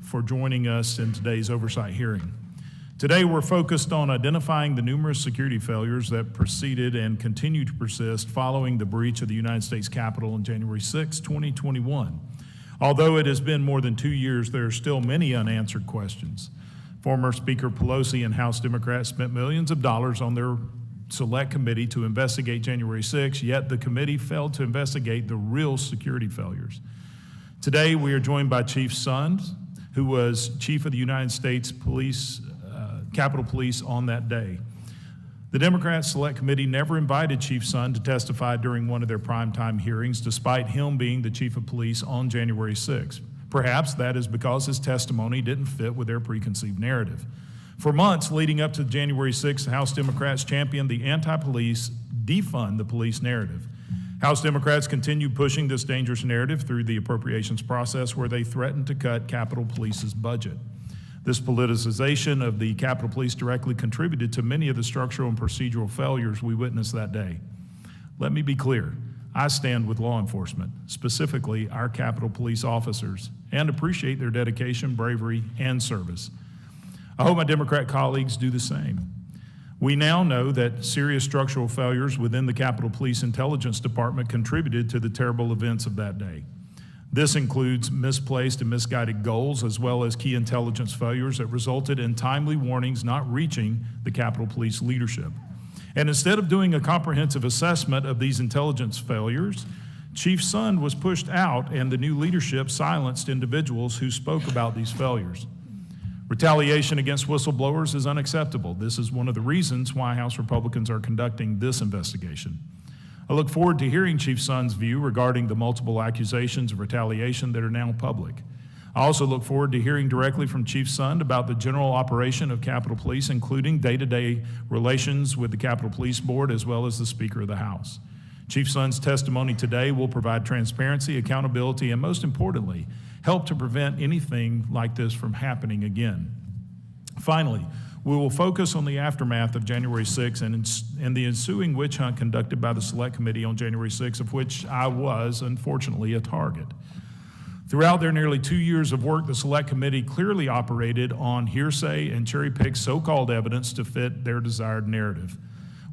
for joining us in today's oversight hearing. Today, we're focused on identifying the numerous security failures that preceded and continue to persist following the breach of the United States Capitol on January 6, 2021. Although it has been more than 2 years, there are still many unanswered questions. Former Speaker Pelosi and House Democrats spent millions of dollars on their select committee to investigate January 6, yet the committee failed to investigate the real security failures. Today, we are joined by Chief Sund, who was Chief of the United States Capitol Police on that day. The Democrat Select Committee never invited Chief Sund to testify during one of their primetime hearings, despite him being the Chief of Police on January 6. Perhaps that is because his testimony didn't fit with their preconceived narrative. For months leading up to January 6, House Democrats championed the anti-police, defund the police narrative. House Democrats continued pushing this dangerous narrative through the appropriations process, where they threatened to cut Capitol Police's budget. This politicization of the Capitol Police directly contributed to many of the structural and procedural failures we witnessed that day. Let me be clear. I stand with law enforcement, specifically our Capitol Police officers, and appreciate their dedication, bravery, and service. I hope my Democrat colleagues do the same. We now know that serious structural failures within the Capitol Police Intelligence Department contributed to the terrible events of that day. This includes misplaced and misguided goals, as well as key intelligence failures that resulted in timely warnings not reaching the Capitol Police leadership. And instead of doing a comprehensive assessment of these intelligence failures, Chief Sund was pushed out, and the new leadership silenced individuals who spoke about these failures. Retaliation against whistleblowers is unacceptable. This is one of the reasons why House Republicans are conducting this investigation. I look forward to hearing Chief Sund's view regarding the multiple accusations of retaliation that are now public. I also look forward to hearing directly from Chief Sund about the general operation of Capitol Police, including day-to-day relations with the Capitol Police Board, as well as the Speaker of the House. Chief Sund's testimony today will provide transparency, accountability, and most importantly, help to prevent anything like this from happening again. Finally, we will focus on the aftermath of January 6 and the ensuing witch hunt conducted by the Select Committee on January 6, of which I was, unfortunately, a target. Throughout their nearly 2 years of work, the Select Committee clearly operated on hearsay and cherry-picked so-called evidence to fit their desired narrative.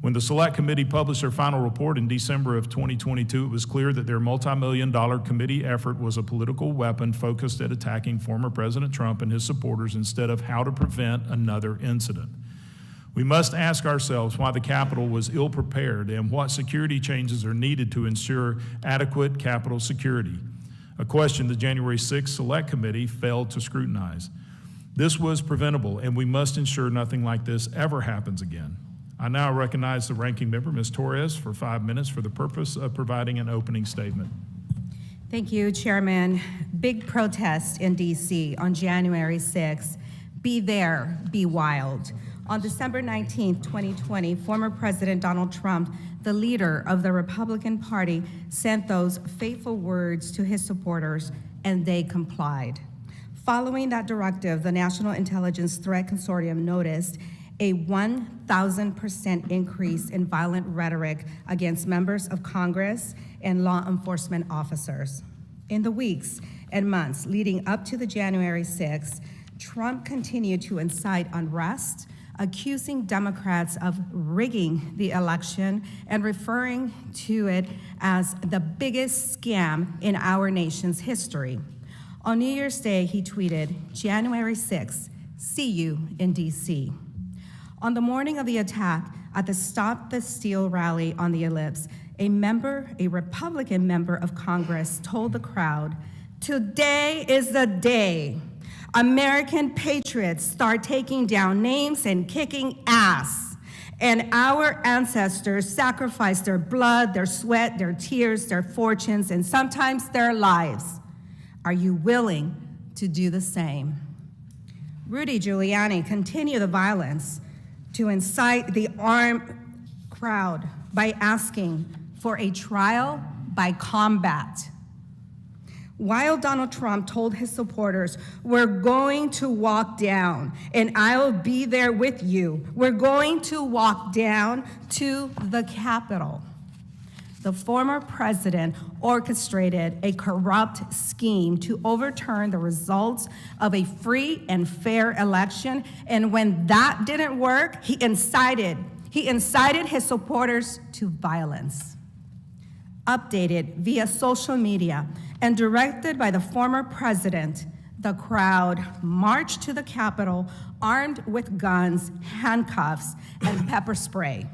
When the Select Committee published their final report in December of 2022, it was clear that their multi-million-dollar committee effort was a political weapon focused at attacking former President Trump and his supporters instead of how to prevent another incident. We must ask ourselves why the Capitol was ill-prepared and what security changes are needed to ensure adequate Capitol security, a question the January 6th Select Committee failed to scrutinize. This was preventable, and we must ensure nothing like this ever happens again. I now recognize the ranking member, Ms. Torres, for 5 minutes for the purpose of providing an opening statement. Thank you, Chairman. Big protest in D.C. on January 6th. Be there, be wild. On December 19th, 2020, former President Donald Trump, the leader of the Republican Party, sent those fateful words to his supporters, and they complied. Following that directive, the National Intelligence Threat Consortium noticed a 1,000% increase in violent rhetoric against members of Congress and law enforcement officers. In the weeks and months leading up to the January 6th, Trump continued to incite unrest, accusing Democrats of rigging the election and referring to it as the biggest scam in our nation's history. On New Year's Day, he tweeted, "January 6th, see you in D.C." On the morning of the attack at the Stop the Steal rally on the Ellipse, a Republican member of Congress told the crowd, "Today is the day American patriots start taking down names and kicking ass. And our ancestors sacrificed their blood, their sweat, their tears, their fortunes, and sometimes their lives. Are you willing to do the same?" Rudy Giuliani continued the violence to incite the armed crowd by asking for a trial by combat. While Donald Trump told his supporters, "We're going to walk down, and I'll be there with you. We're going to walk down to the Capitol." The former president orchestrated a corrupt scheme to overturn the results of a free and fair election, and when that didn't work, he incited his supporters to violence. Updated via social media and directed by the former president, the crowd marched to the Capitol armed with guns, handcuffs, and pepper spray.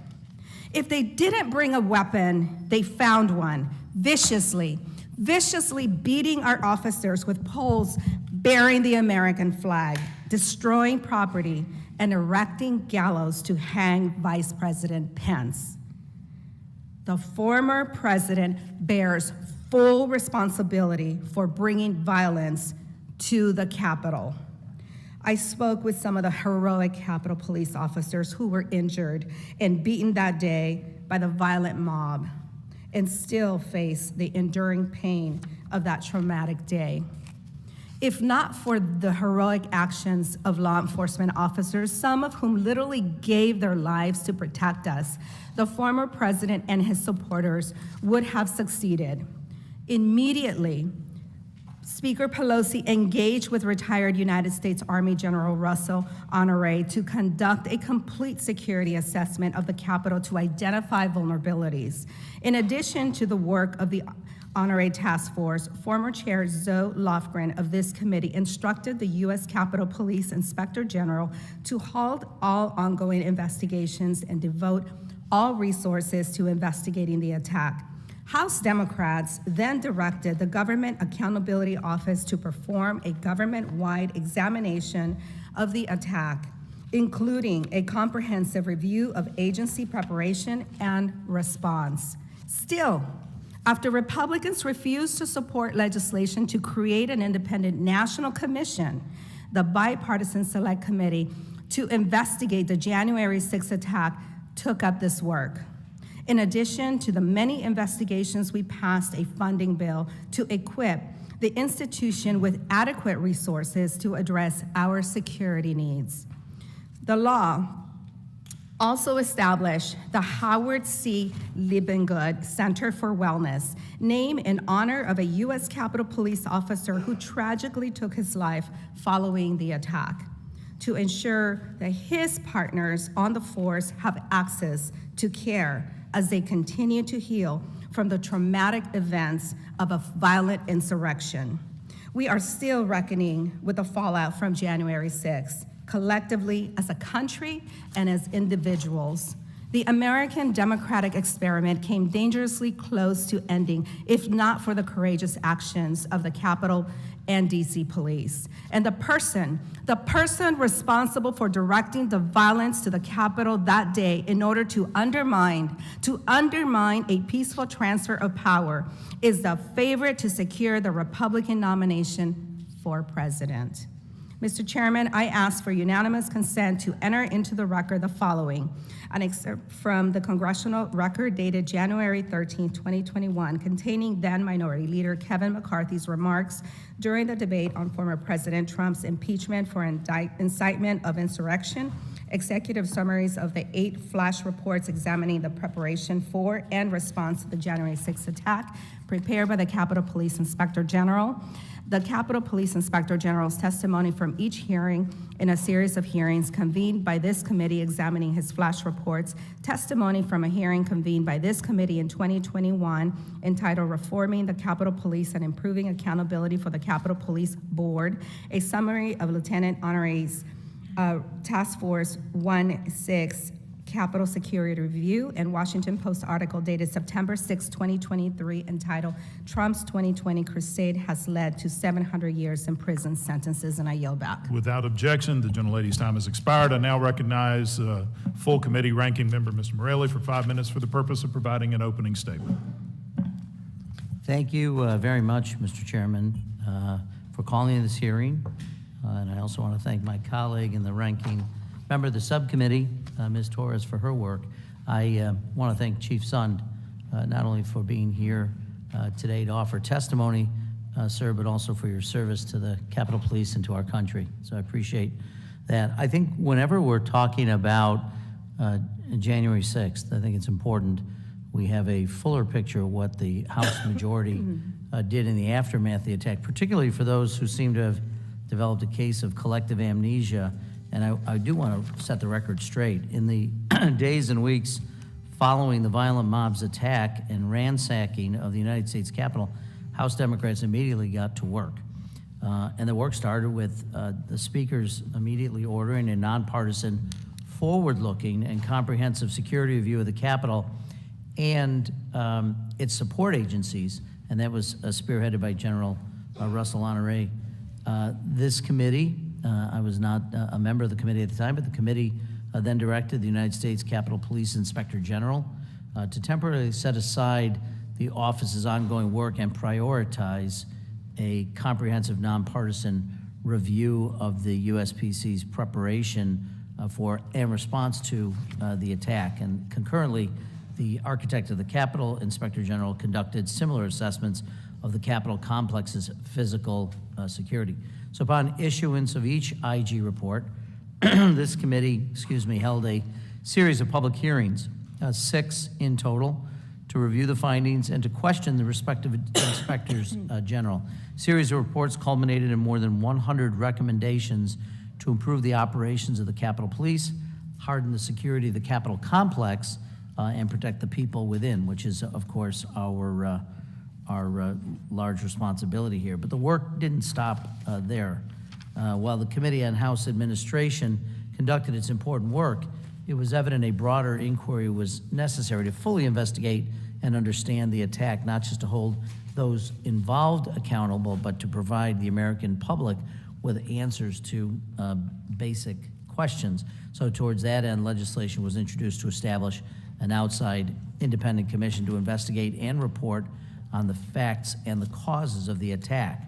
If they didn't bring a weapon, they found one, viciously beating our officers with poles bearing the American flag, destroying property, and erecting gallows to hang Vice President Pence. The former president bears full responsibility for bringing violence to the Capitol. I spoke with some of the heroic Capitol Police officers who were injured and beaten that day by the violent mob and still face the enduring pain of that traumatic day. If not for the heroic actions of law enforcement officers, some of whom literally gave their lives to protect us, the former president and his supporters would have succeeded. Immediately, Speaker Pelosi engaged with retired United States Army General Russell Honore to conduct a complete security assessment of the Capitol to identify vulnerabilities. In addition to the work of the Honore Task Force, former Chair Zoe Lofgren of this committee instructed the U.S. Capitol Police Inspector General to halt all ongoing investigations and devote all resources to investigating the attack. House Democrats then directed the Government Accountability Office to perform a government-wide examination of the attack, including a comprehensive review of agency preparation and response. Still, after Republicans refused to support legislation to create an independent national commission, the Bipartisan Select Committee to investigate the January 6th attack took up this work. In addition to the many investigations, we passed a funding bill to equip the institution with adequate resources to address our security needs. The law also established the Howard C. Liebengood Center for Wellness, named in honor of a U.S. Capitol Police officer who tragically took his life following the attack, to ensure that his partners on the force have access to care as they continue to heal from the traumatic events of a violent insurrection. We are still reckoning with the fallout from January 6th, collectively as a country and as individuals. The American democratic experiment came dangerously close to ending, if not for the courageous actions of the Capitol and DC police. And the person responsible for directing the violence to the Capitol that day in order to undermine a peaceful transfer of power is the favorite to secure the Republican nomination for president. Mr. Chairman, I ask for unanimous consent to enter into the record the following: an excerpt from the congressional record dated January 13, 2021, containing then Minority Leader Kevin McCarthy's remarks during the debate on former President Trump's impeachment for incitement of insurrection, executive summaries of the 8 flash reports examining the preparation for and response to the January 6th attack, prepared by the Capitol Police Inspector General, the Capitol Police Inspector General's testimony from each hearing in a series of hearings convened by this committee examining his flash reports, testimony from a hearing convened by this committee in 2021 entitled Reforming the Capitol Police and Improving Accountability for the Capitol Police Board, a summary of Lieutenant Honore's Task Force 1-6 Capitol Security Review, and Washington Post article dated September 6, 2023, entitled Trump's 2020 Crusade Has Led to 700 Years in Prison Sentences, and I yield back. Without objection, the gentlelady's time has expired. I now recognize full committee ranking member, Mr. Morelli, for 5 minutes for the purpose of providing an opening statement. Thank you very much, Mr. Chairman, for calling this hearing. And I also want to thank my colleague and the ranking member of the subcommittee, Ms. Torres, for her work. I want to thank Chief Sund, not only for being here today to offer testimony, sir, but also for your service to the Capitol Police and to our country. So I appreciate that. I think whenever we're talking about January 6th, I think it's important we have a fuller picture of what the House majority did in the aftermath of the attack, particularly for those who seem to have developed a case of collective amnesia. And I do want to set the record straight. In the days and weeks following the violent mob's attack and ransacking of the United States Capitol, House Democrats immediately got to work. And the work started with the speakers immediately ordering a nonpartisan, forward-looking, and comprehensive security review of the Capitol and its support agencies, and that was spearheaded by General Russell Honore. This committee, I was not a member of the committee at the time, but the committee then directed the United States Capitol Police Inspector General to temporarily set aside the office's ongoing work and prioritize a comprehensive nonpartisan review of the USPC's preparation for and response to the attack. And concurrently, the architect of the Capitol, Inspector General, conducted similar assessments of the Capitol complex's physical security. So upon issuance of each IG report, this committee, held a series of public hearings, 6 in total, to review the findings and to question the respective inspectors general. A series of reports culminated in more than 100 recommendations to improve the operations of the Capitol Police, harden the security of the Capitol complex, and protect the people within, which is, of course, our large responsibility here. But the work didn't stop there. While the Committee on House Administration conducted its important work, it was evident a broader inquiry was necessary to fully investigate and understand the attack, not just to hold those involved accountable, but to provide the American public with answers to basic questions. So towards that end, legislation was introduced to establish an outside independent commission to investigate and report on the facts and the causes of the attack.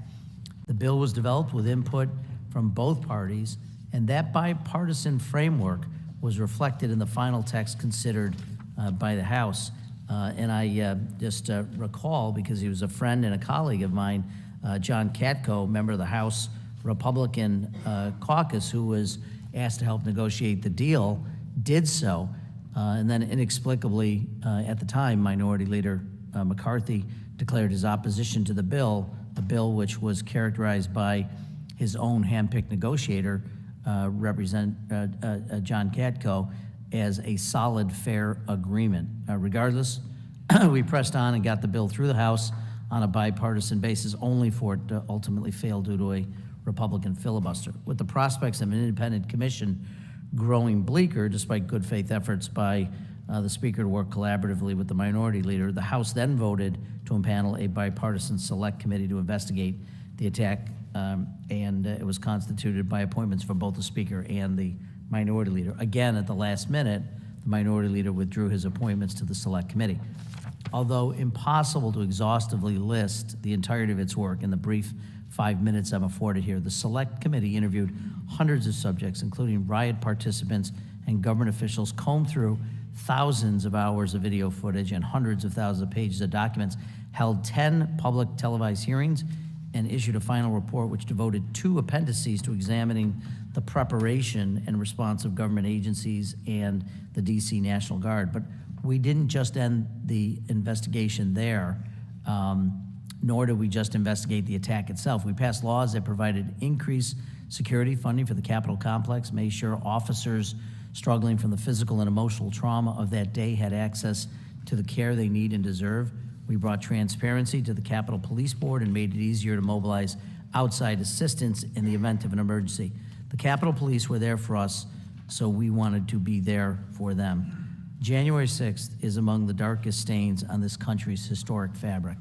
The bill was developed with input from both parties, and that bipartisan framework was reflected in the final text considered by the House. And I just recall, because he was a friend and a colleague of mine, John Katko, member of the House Republican caucus, who was asked to help negotiate the deal, did so. And then inexplicably, at the time, Minority Leader McCarthy declared his opposition to the bill which was characterized by his own handpicked negotiator, John Katko, as a solid, fair agreement. Regardless, we pressed on and got the bill through the House on a bipartisan basis, only for it to ultimately fail due to a Republican filibuster. With the prospects of an independent commission growing bleaker, despite good faith efforts by the Speaker to work collaboratively with the Minority Leader, the House then voted to impanel a bipartisan select committee to investigate the attack, and it was constituted by appointments from both the Speaker and the Minority Leader. Again, at the last minute, the Minority Leader withdrew his appointments to the Select Committee. Although impossible to exhaustively list the entirety of its work in the brief 5 minutes I'm afforded here, the Select Committee interviewed hundreds of subjects, including riot participants and government officials, combed through thousands of hours of video footage and hundreds of thousands of pages of documents, held 10 public televised hearings, and issued a final report which devoted 2 appendices to examining the preparation and response of government agencies and the DC National Guard. But we didn't just end the investigation there, nor did we just investigate the attack itself. We passed laws that provided increased security funding for the Capitol complex, made sure officers struggling from the physical and emotional trauma of that day had access to the care they need and deserve. We brought transparency to the Capitol Police Board and made it easier to mobilize outside assistance in the event of an emergency. The Capitol Police were there for us, so we wanted to be there for them. January 6th is among the darkest stains on this country's historic fabric.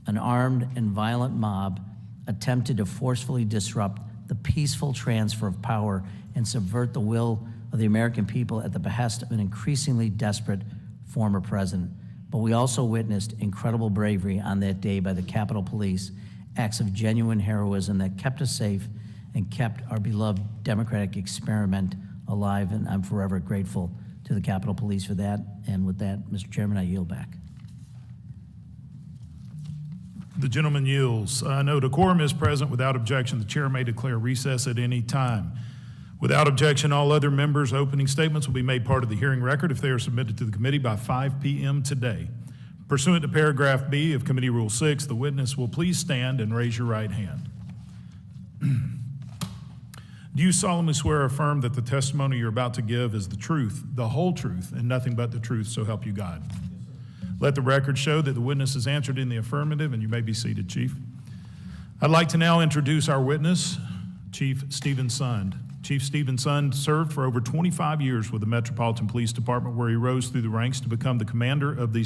An armed and violent mob attempted to forcefully disrupt the peaceful transfer of power and subvert the will of the American people at the behest of an increasingly desperate former president. But we also witnessed incredible bravery on that day by the Capitol Police, acts of genuine heroism that kept us safe and kept our beloved democratic experiment alive, and I'm forever grateful to the Capitol Police for that. And with that, Mr. Chairman, I yield back. The gentleman yields. No, decorum is present. Without objection, the chair may declare recess at any time. Without objection, all other members' opening statements will be made part of the hearing record if they are submitted to the committee by 5 p.m. today. Pursuant to paragraph B of Committee Rule 6, the witness will please stand and raise your right hand. Do you solemnly swear or affirm that the testimony you're about to give is the truth, the whole truth, and nothing but the truth, so help you God? Yes, sir. Let the record show that the witness has answered in the affirmative, and you may be seated, Chief. I'd like to now introduce our witness, Chief Stephen Sund. Chief Stephen Sund served for over 25 years with the Metropolitan Police Department, where he rose through the ranks to become the commander of the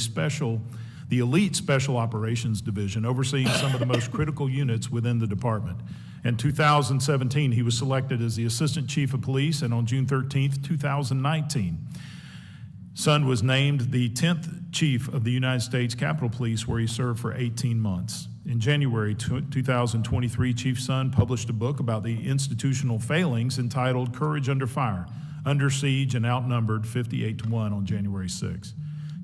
Elite Special Operations Division, overseeing some of the most critical units within the department. In 2017, he was selected as the Assistant Chief of Police, and on June 13th, 2019, Sund was named the 10th Chief of the United States Capitol Police, where he served for 18 months. In January 2023, Chief Sund published a book about the institutional failings entitled Courage Under Fire, Under Siege and Outnumbered 58-1 on January 6.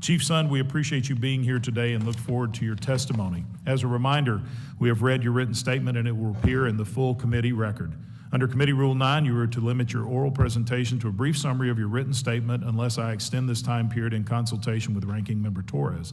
Chief Sund, we appreciate you being here today and look forward to your testimony. As a reminder, we have read your written statement and it will appear in the full committee record. Under Committee Rule 9, you are to limit your oral presentation to a brief summary of your written statement unless I extend this time period in consultation with Ranking Member Torres.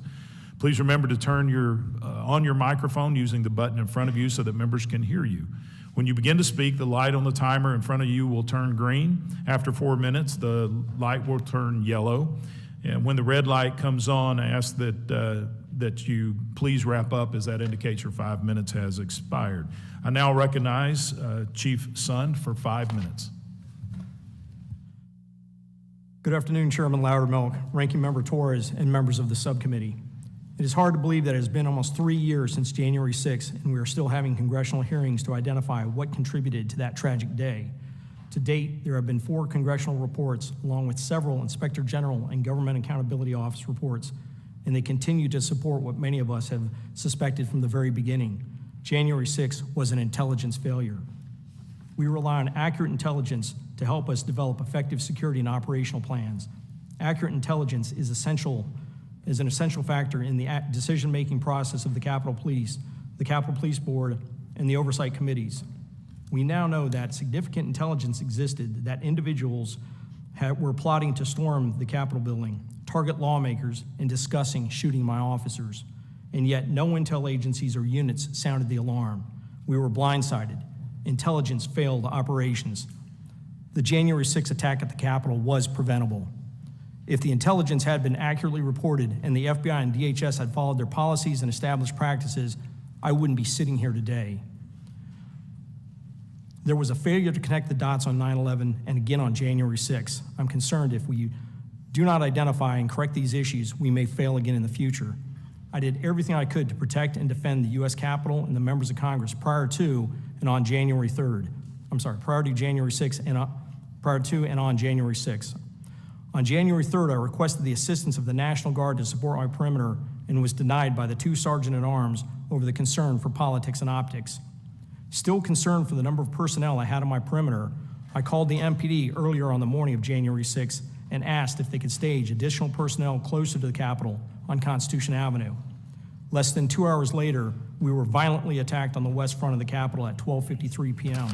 Please remember to turn on your microphone using the button in front of you so that members can hear you. When you begin to speak, the light on the timer in front of you will turn green. After 4 minutes, the light will turn yellow. And when the red light comes on, I ask that you please wrap up, as that indicates your 5 minutes has expired. I now recognize Chief Sund for 5 minutes. Good afternoon, Chairman Loudermilk, Ranking Member Torres, and members of the subcommittee. It is hard to believe that it has been almost 3 years since January 6th, and we are still having congressional hearings to identify what contributed to that tragic day. To date, there have been 4 congressional reports, along with several Inspector General and Government Accountability Office reports, and they continue to support what many of us have suspected from the very beginning. January 6th was an intelligence failure. We rely on accurate intelligence to help us develop effective security and operational plans. Accurate intelligence is an essential factor in the decision-making process of the Capitol Police Board, and the oversight committees. We now know that significant intelligence existed that individuals were plotting to storm the Capitol building, target lawmakers, and discussing shooting my officers. And yet no intel agencies or units sounded the alarm. We were blindsided. Intelligence failed operations. The January 6th attack at the Capitol was preventable. If the intelligence had been accurately reported and the FBI and DHS had followed their policies and established practices, I wouldn't be sitting here today. There was a failure to connect the dots on 9/11 and again on January 6th. I'm concerned if we do not identify and correct these issues, we may fail again in the future. I did everything I could to protect and defend the U.S. Capitol and the members of Congress prior to and on January 3rd. Prior to January 6th and prior to and on January 6th. On January 3rd, I requested the assistance of the National Guard to support my perimeter and was denied by the 2 sergeant-at-arms over the concern for politics and optics. Still concerned for the number of personnel I had on my perimeter, I called the MPD earlier on the morning of January 6th and asked if they could stage additional personnel closer to the Capitol on Constitution Avenue. Less than 2 hours later, we were violently attacked on the west front of the Capitol at 12:53 p.m.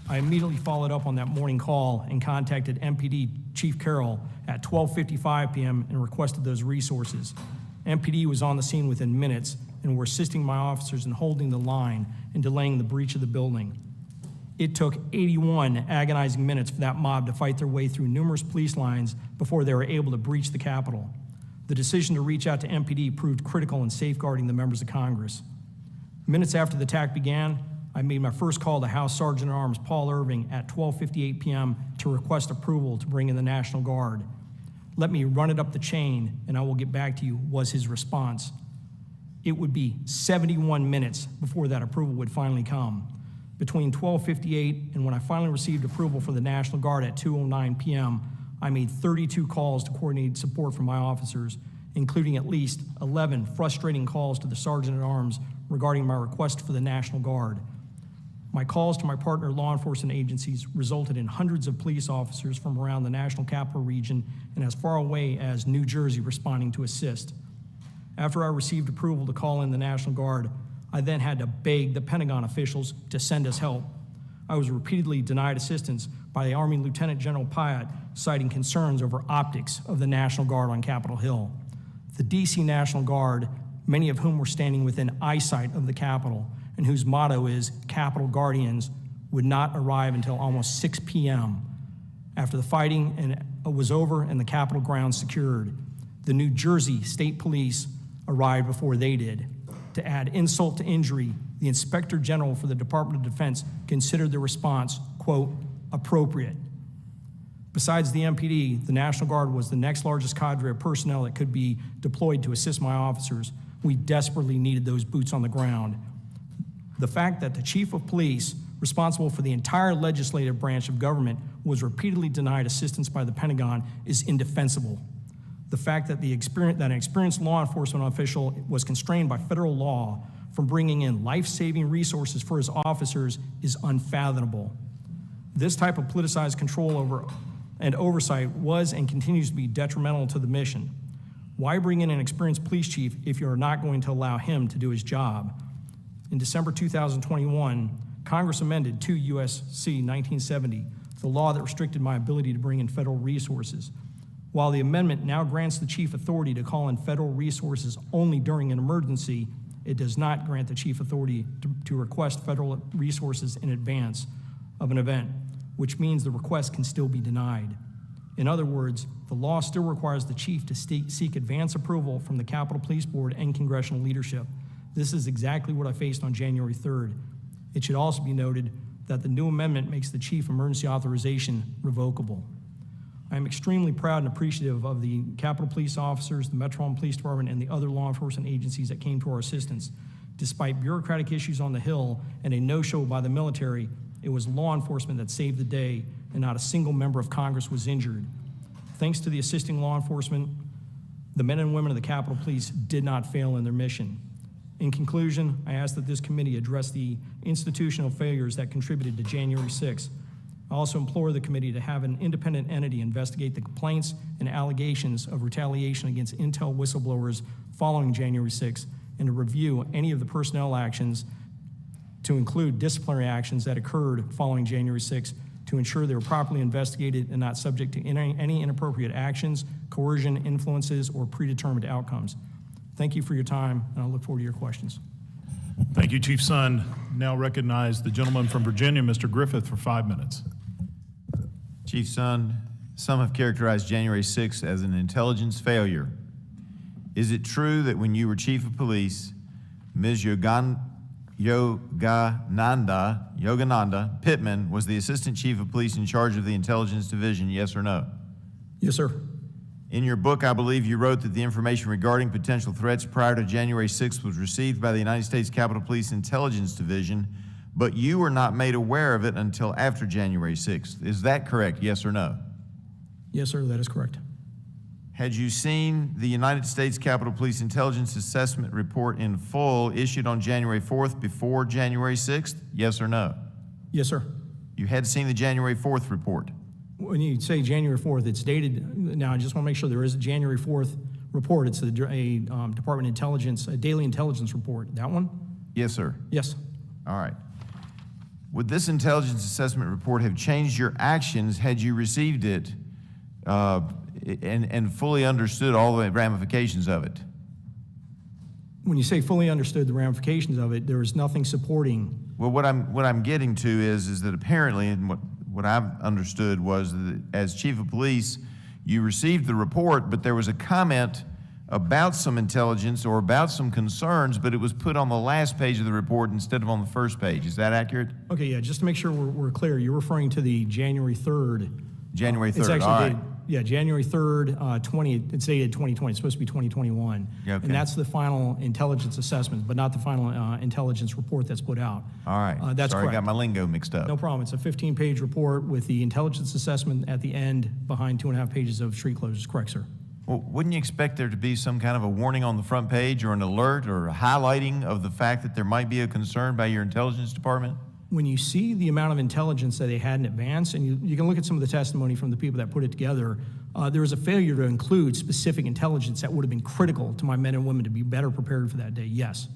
I immediately followed up on that morning call and contacted MPD Chief Carroll at 12:55 p.m. and requested those resources. MPD was on the scene within minutes and were assisting my officers in holding the line and delaying the breach of the building. It took 81 agonizing minutes for that mob to fight their way through numerous police lines before they were able to breach the Capitol. The decision to reach out to MPD proved critical in safeguarding the members of Congress. Minutes after the attack began, I made my first call to House Sergeant-at-Arms Paul Irving at 12:58 p.m. to request approval to bring in the National Guard. "Let me run it up the chain and I will get back to you," was his response. It would be 71 minutes before that approval would finally come. Between 12:58 and when I finally received approval for the National Guard at 2:09 p.m., I made 32 calls to coordinate support from my officers, including at least 11 frustrating calls to the Sergeant-at-Arms regarding my request for the National Guard. My calls to my partner law enforcement agencies resulted in hundreds of police officers from around the National Capital Region and as far away as New Jersey responding to assist. After I received approval to call in the National Guard, I then had to beg the Pentagon officials to send us help. I was repeatedly denied assistance by the Army Lieutenant General Pyatt, citing concerns over optics of the National Guard on Capitol Hill. The D.C. National Guard, many of whom were standing within eyesight of the Capitol, and whose motto is Capitol Guardians, would not arrive until almost 6 p.m. after the fighting was over and the Capitol grounds secured. The New Jersey State Police arrived before they did. To add insult to injury, the Inspector General for the Department of Defense considered the response, quote, appropriate. Besides the MPD, the National Guard was the next largest cadre of personnel that could be deployed to assist my officers. We desperately needed those boots on the ground. The fact that the Chief of Police, responsible for the entire legislative branch of government, was repeatedly denied assistance by the Pentagon is indefensible. The fact that an experienced law enforcement official was constrained by federal law from bringing in life-saving resources for his officers is unfathomable. This type of politicized control over and oversight was and continues to be detrimental to the mission. Why bring in an experienced police chief if you're not going to allow him to do his job? In December 2021, Congress amended 2 U.S.C. 1970, the law that restricted my ability to bring in federal resources. While the amendment now grants the chief authority to call in federal resources only during an emergency, it does not grant the chief authority to request federal resources in advance of an event, which means the request can still be denied. In other words, the law still requires the chief to seek advance approval from the Capitol Police Board and congressional leadership. This is exactly what I faced on January 3rd. It should also be noted that the new amendment makes the chief emergency authorization revocable. I am extremely proud and appreciative of the Capitol Police officers, the Metropolitan Police Department, and the other law enforcement agencies that came to our assistance. Despite bureaucratic issues on the Hill and a no-show by the military, it was law enforcement that saved the day, and not a single member of Congress was injured. Thanks to the assisting law enforcement, the men and women of the Capitol Police did not fail in their mission. In conclusion, I ask that this committee address the institutional failures that contributed to January 6th. I also implore the committee to have an independent entity investigate the complaints and allegations of retaliation against intel whistleblowers following January 6th, and to review any of the personnel actions, to include disciplinary actions that occurred following January 6th, to ensure they were properly investigated and not subject to any inappropriate actions, coercion, influences, or predetermined outcomes. Thank you for your time, and I look forward to your questions. Thank you, Chief Sund. Now recognize the gentleman from Virginia, Mr. Griffith, for 5 minutes. Chief Sund, some have characterized January 6th as an intelligence failure. Is it true that when you were Chief of Police, Ms. Yogananda Pittman was the Assistant Chief of Police in charge of the Intelligence Division, yes or no? Yes, sir. In your book, I believe you wrote that the information regarding potential threats prior to January 6th was received by the United States Capitol Police Intelligence Division, but you were not made aware of it until after January 6th. Is that correct, yes or no? Yes, sir, that is correct. Had you seen the United States Capitol Police Intelligence Assessment Report in full issued on January 4th before January 6th, yes or no? Yes, sir. You had seen the January 4th report? When you say January 4th, it's dated, now I just want to make sure there is a January 4th report. It's a Department of Intelligence, a daily intelligence report. That one? Yes, sir. Yes. All right. Would this intelligence assessment report have changed your actions had you received it and fully understood all the ramifications of it? When you say fully understood the ramifications of it, there is nothing supporting. Well, what I'm getting to is that apparently, and what I've understood was that as Chief of Police, you received the report, but there was a comment about some intelligence or about some concerns, but it was put on the last page of the report instead of on the first page. Is that accurate? Okay, yeah, just to make sure we're clear, you're referring to the January 3rd. January 3rd, It's actually all right. dated, yeah, January 3rd, it's dated 2020, it's supposed to be 2021. Yeah, okay. And that's the final intelligence assessment, but not the final intelligence report that's put out. All right. That's Sorry, correct. I got my lingo mixed up. No problem. It's a 15-page report with the intelligence assessment at the end behind 2.5 pages of street closures. Correct, sir. Well, wouldn't you expect there to be some kind of a warning on the front page or an alert or a highlighting of the fact that there might be a concern by your intelligence department? When you see the amount of intelligence that they had in advance, and you can look at some of the testimony from the people that put it together, there was a failure to include specific intelligence that would have been critical to my men and women to be better prepared for that day, yes.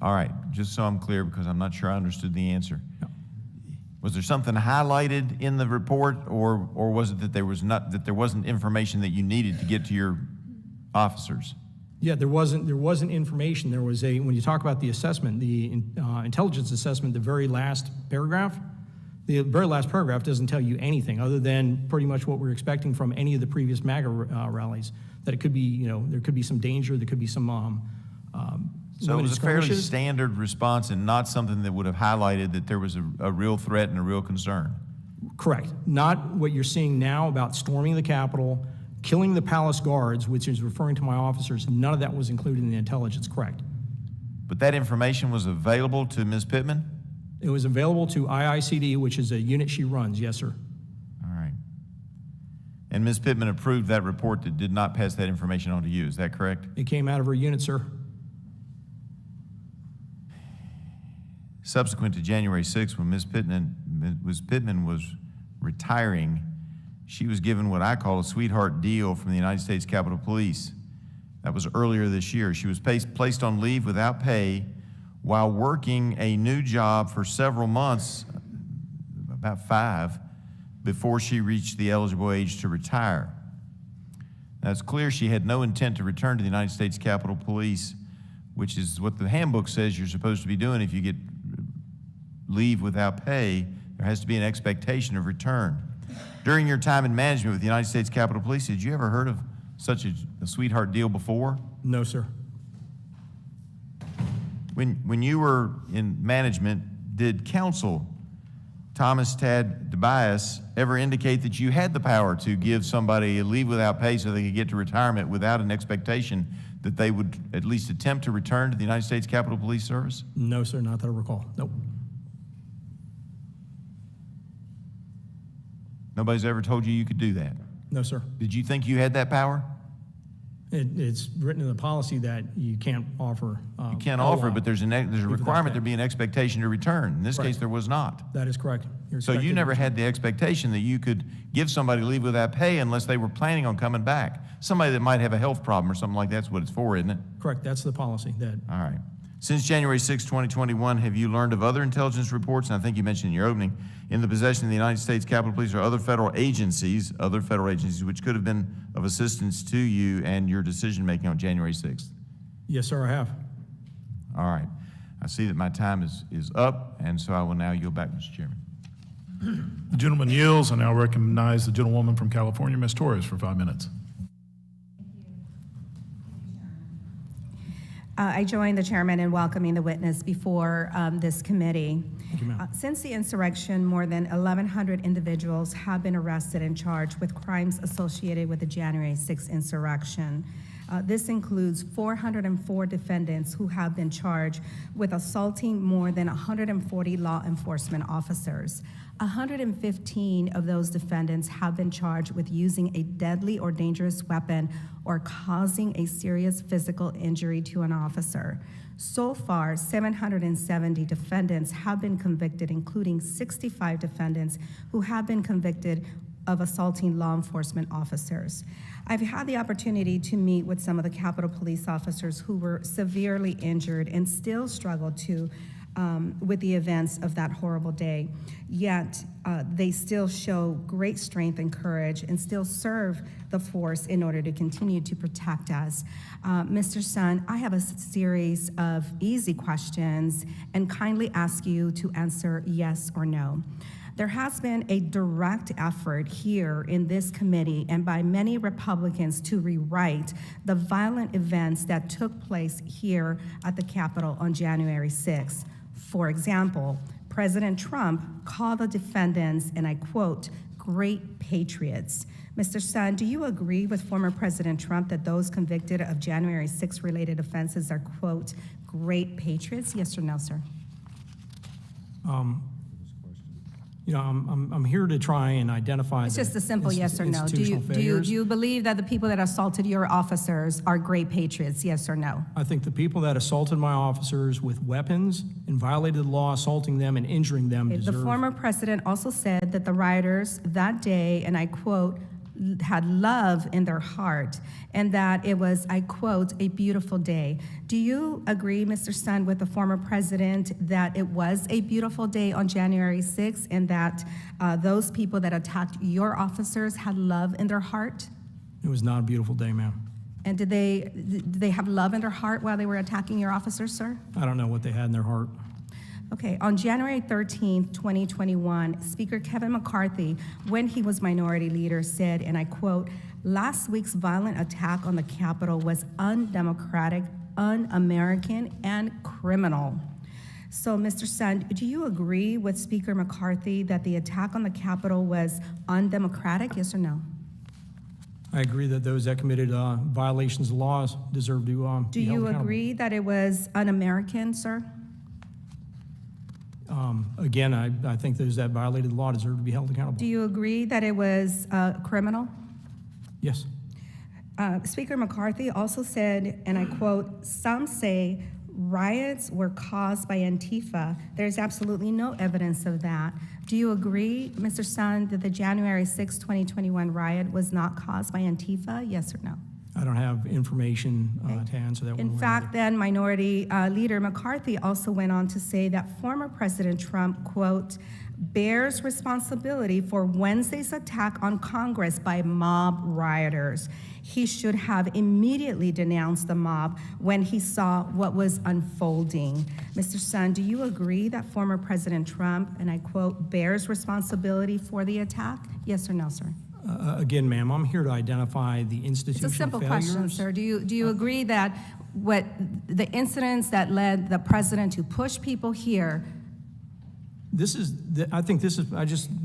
All right, just so I'm clear, because I'm not sure I understood the answer. Was there something highlighted in the report, or was it that there wasn't information that you needed to get to your officers? Yeah, there wasn't information. There was when you talk about the assessment, the intelligence assessment, the very last paragraph doesn't tell you anything other than pretty much what we're expecting from any of the previous MAGA rallies, that it could be, there could be some danger, there could be some So it was a fairly skirmishes. standard response and not something that would have highlighted that there was a real threat and a real concern. Correct. Not what you're seeing now about storming the Capitol, killing the palace guards, which is referring to my officers. None of that was included in the intelligence, correct? But that information was available to Ms. Pittman? It was available to IICD, which is a unit she runs, yes, sir. All right. And Ms. Pittman approved that report that did not pass that information on to you, is that correct? It came out of her unit, sir. Subsequent to January 6th, when Ms. Pittman was retiring, she was given what I call a sweetheart deal from the United States Capitol Police. That was earlier this year. She was placed on leave without pay while working a new job for several months, about 5, before she reached the eligible age to retire. Now, it's clear she had no intent to return to the United States Capitol Police, which is what the handbook says you're supposed to be doing if you get leave without pay. There has to be an expectation of return. During your time in management with the United States Capitol Police, had you ever heard of such a sweetheart deal before? No, sir. When you were in management, did counsel Thomas Tad DeBias ever indicate that you had the power to give somebody a leave without pay so they could get to retirement without an expectation that they would at least attempt to return to the United States Capitol Police Service? No, sir, not that I recall. Nope. Nobody's ever told you you could do that? No, sir. Did you think you had that power? It's written in the policy that you can't offer. You can't offer, but there's a requirement there be an expectation to return. In this Right. case, there was not. That is correct. You're So you expected never to- had the expectation that you could give somebody leave without pay unless they were planning on coming back. Somebody that might have a health problem or something like that's what it's for, isn't it? Correct, that's the policy. That All right. Since January 6, 2021, have you learned of other intelligence reports, and I think you mentioned in your opening, in the possession of the United States Capitol Police or other federal agencies, which could have been of assistance to you and your decision-making on January 6th? Yes, sir, I have. All right. I see that my time is up, and so I will now yield back, Mr. Chairman. The gentleman yields. I now recognize the gentlewoman from California, Ms. Torres, for 5 minutes. I join the chairman in welcoming the witness before this committee. Thank you, ma'am. Since the insurrection, more than 1,100 individuals have been arrested and charged with crimes associated with the January 6th insurrection. This includes 404 defendants who have been charged with assaulting more than 140 law enforcement officers. 115 of those defendants have been charged with using a deadly or dangerous weapon or causing a serious physical injury to an officer. So far, 770 defendants have been convicted, including 65 defendants who have been convicted of assaulting law enforcement officers. I've had the opportunity to meet with some of the Capitol Police officers who were severely injured and still struggle with the events of that horrible day. Yet, they still show great strength and courage and still serve the force in order to continue to protect us. Mr. Sun, I have a series of easy questions and kindly ask you to answer yes or no. There has been a direct effort here in this committee and by many Republicans to rewrite the violent events that took place here at the Capitol on January 6th. For example, President Trump called the defendants, and I quote, great patriots. Mr. Sun, do you agree with former President Trump that those convicted of January 6th related offenses are, quote, great patriots? Yes or no, sir? I'm here to try and identify. It's just a simple yes or no. Do you believe that the people that assaulted your officers are great patriots? Yes or no? I think the people that assaulted my officers with weapons and violated the law, assaulting them and injuring them The deserve. former president also said that the rioters that day, and I quote, had love in their heart, and that it was, I quote, a beautiful day. Do you agree, Mr. Sun, with the former president that it was a beautiful day on January 6th, and that those people that attacked your officers had love in their heart? It was not a beautiful day, ma'am. And did they have love in their heart while they were attacking your officers, sir? I don't know what they had in their heart. Okay, on January 13th, 2021, Speaker Kevin McCarthy, when he was minority leader, said, and I quote, "Last week's violent attack on the Capitol was undemocratic, un-American, and criminal." So, Mr. Sun, do you agree with Speaker McCarthy that the attack on the Capitol was undemocratic, yes or no? I agree that those that committed violations of laws deserve to Do be held you accountable. agree that it was un-American, sir? Again, I think those that violated the law deserve to be held accountable. Do you agree that it was criminal? Yes. Speaker McCarthy also said, and I quote, "Some say riots were caused by Antifa. There's absolutely no evidence of that." Do you agree, Mr. Sun, that the January 6, 2021 riot was not caused by Antifa? Yes or no? I don't have information to answer that one. In way or fact, another. then Minority Leader McCarthy also went on to say that former President Trump, quote, "bears responsibility for Wednesday's attack on Congress by mob rioters. He should have immediately denounced the mob when he saw what was unfolding." Mr. Sun, do you agree that former President Trump, and I quote, "bears responsibility for the attack"? Yes or no, sir? Again, ma'am, I'm here to identify the It's institutional a simple failures. question, sir. Do you agree that what the incidents that led the president to push people here? I think this is,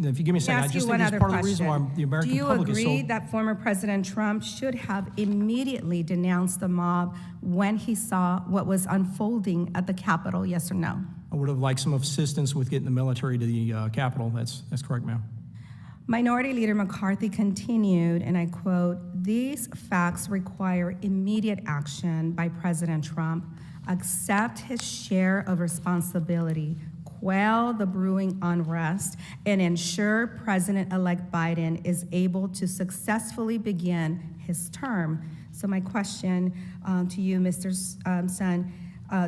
if you give me a second, I Ask you just one think it's other part of the reason why question. the American Do you public is so. agree that former President Trump should have immediately denounced the mob when he saw what was unfolding at the Capitol? Yes or no? I would have liked some assistance with getting the military to the Capitol. That's correct, ma'am. Minority Leader McCarthy continued, and I quote, "These facts require immediate action by President Trump. Accept his share of responsibility, quell the brewing unrest, and ensure President-elect Biden is able to successfully begin his term." So my question to you, Mr. Sun,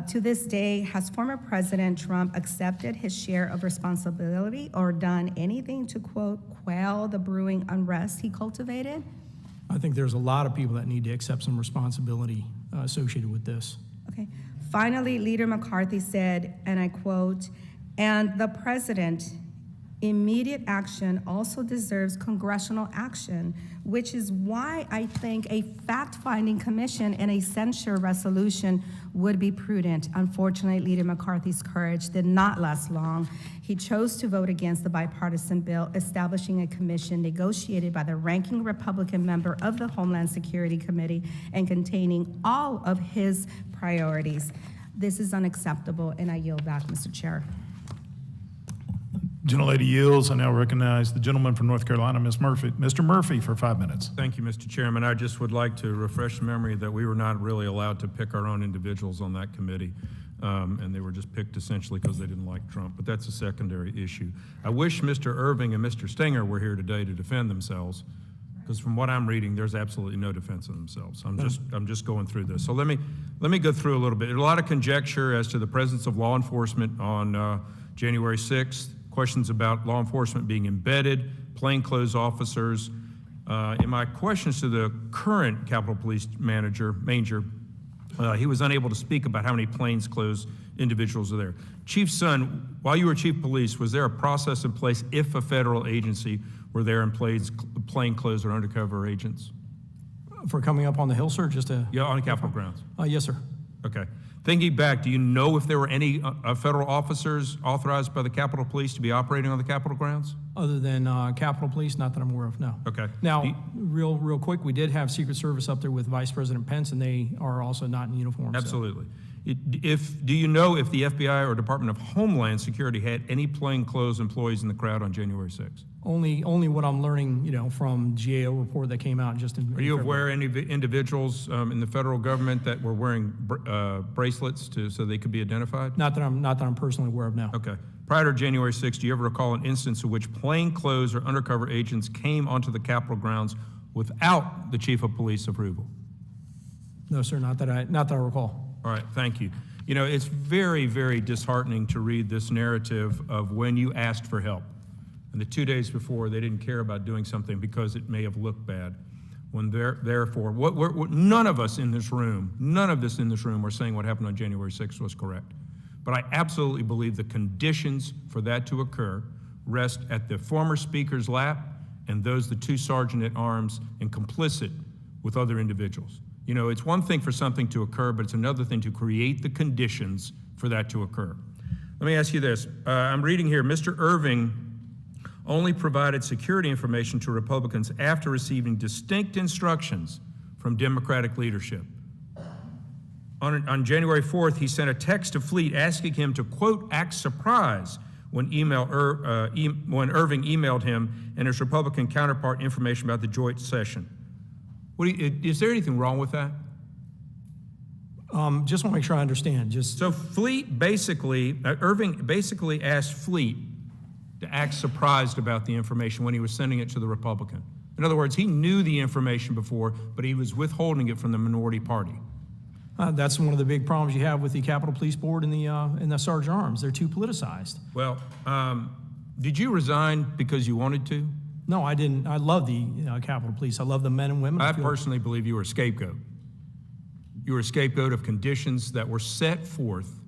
to this day, has former President Trump accepted his share of responsibility or done anything to, quote, "quell the brewing unrest he cultivated"? I think there's a lot of people that need to accept some responsibility associated with this. Okay. Finally, Leader McCarthy said, and I quote, "And the president, immediate action also deserves congressional action, which is why I think a fact-finding commission and a censure resolution would be prudent." Unfortunately, Leader McCarthy's courage did not last long. He chose to vote against the bipartisan bill establishing a commission negotiated by the ranking Republican member of the Homeland Security Committee and containing all of his priorities. This is unacceptable, and I yield back, Mr. Chair. Gentlelady yields. I now recognize the gentleman from North Carolina, Ms. Murphy. Mr. Murphy for 5 minutes. Thank you, Mr. Chairman. I just would like to refresh the memory that we were not really allowed to pick our own individuals on that committee, and they were just picked essentially because they didn't like Trump, but that's a secondary issue. I wish Mr. Irving and Mr. Stenger were here today to defend themselves, because from what I'm reading, there's absolutely no defense of themselves. I'm just going through this. So let me go through a little bit. There's a lot of conjecture as to the presence of law enforcement on January 6th. Questions about law enforcement being embedded, plainclothes officers. In my questions to the current Capitol Police Manager, Manger, he was unable to speak about how many plainclothes individuals are there. Chief Sun, while you were Chief of Police, was there a process in place if a federal agency were there in plainclothes or undercover agents? For coming up on the Hill, sir, Yeah, on Capitol grounds. Yes, sir. Okay. Thinking back, do you know if there were any federal officers authorized by the Capitol Police to be operating on the Capitol grounds? Other than Capitol Police, not that I'm aware of, no. Okay. Now, real quick, we did have Secret Service up there with Vice President Pence, and they are also not in uniform. Absolutely. Do you know if the FBI or Department of Homeland Security had any plainclothes employees in the crowd on January 6th? Only what I'm learning, from GAO report that came out just in. Are you aware of any individuals in the federal government that were wearing bracelets so they could be identified? Not that I'm personally aware of now. Okay. Prior to January 6th, do you ever recall an instance in which plainclothes or undercover agents came onto the Capitol grounds without the chief of police approval? No, sir, not that I recall. All right, thank you. You know, it's very, very disheartening to read this narrative of when you asked for help, and the 2 days before they didn't care about doing something because it may have looked bad. When therefore, none of us in this room are saying what happened on January 6th was correct. But I absolutely believe the conditions for that to occur rest at the former speaker's lap and the two sergeant-at-arms and complicit with other individuals. You know, it's one thing for something to occur, but it's another thing to create the conditions for that to occur. Let me ask you this. I'm reading here, Mr. Irving only provided security information to Republicans after receiving distinct instructions from Democratic leadership. On January 4th, he sent a text to Fleet asking him to, quote, act surprised when Irving emailed him and his Republican counterpart information about the joint session. Is there anything wrong with that? Just want to make sure I understand. So Irving basically asked Fleet to act surprised about the information when he was sending it to the Republican. In other words, he knew the information before, but he was withholding it from the minority party. That's one of the big problems you have with the Capitol Police Board and the Sergeant Arms. They're too politicized. Well, did you resign because you wanted to? No, I didn't. I love the Capitol Police. I love the men and women. I personally believe you were a scapegoat. You were a scapegoat of conditions that were set forth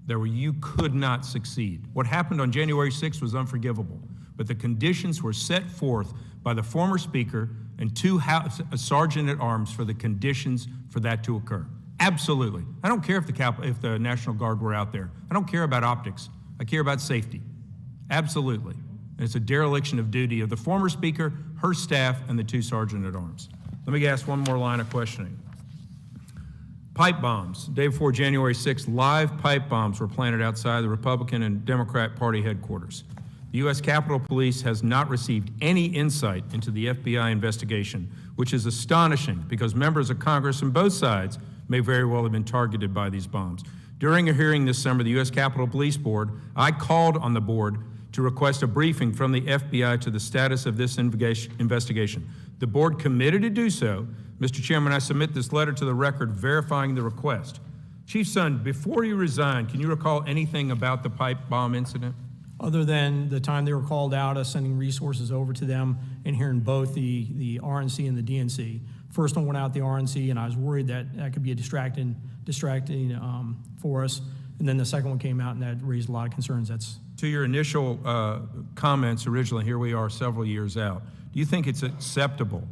where you could not succeed. What happened on January 6th was unforgivable, but the conditions were set forth by the former speaker and two sergeant-at-arms for the conditions for that to occur. Absolutely. I don't care if the National Guard were out there. I don't care about optics. I care about safety. Absolutely. And it's a dereliction of duty of the former speaker, her staff, and the two sergeant-at-arms. Let me ask one more line of questioning. Pipe bombs. The day before January 6th, live pipe bombs were planted outside the Republican and Democrat Party headquarters. The U.S. Capitol Police has not received any insight into the FBI investigation, which is astonishing because members of Congress on both sides may very well have been targeted by these bombs. During a hearing this summer, the U.S. Capitol Police Board, I called on the board to request a briefing from the FBI to the status of this investigation. The board committed to do so. Mr. Chairman, I submit this letter to the record verifying the request. Chief Sund, before you resign, can you recall anything about the pipe bomb incident? Other than the time they were called out, us sending resources over to them and hearing both the RNC and the DNC. First one went out the RNC, and I was worried that that could be a distracting for us. And then the second one came out, and that raised a lot of concerns. To your initial comments originally, here we are several years out. Do you think it's acceptable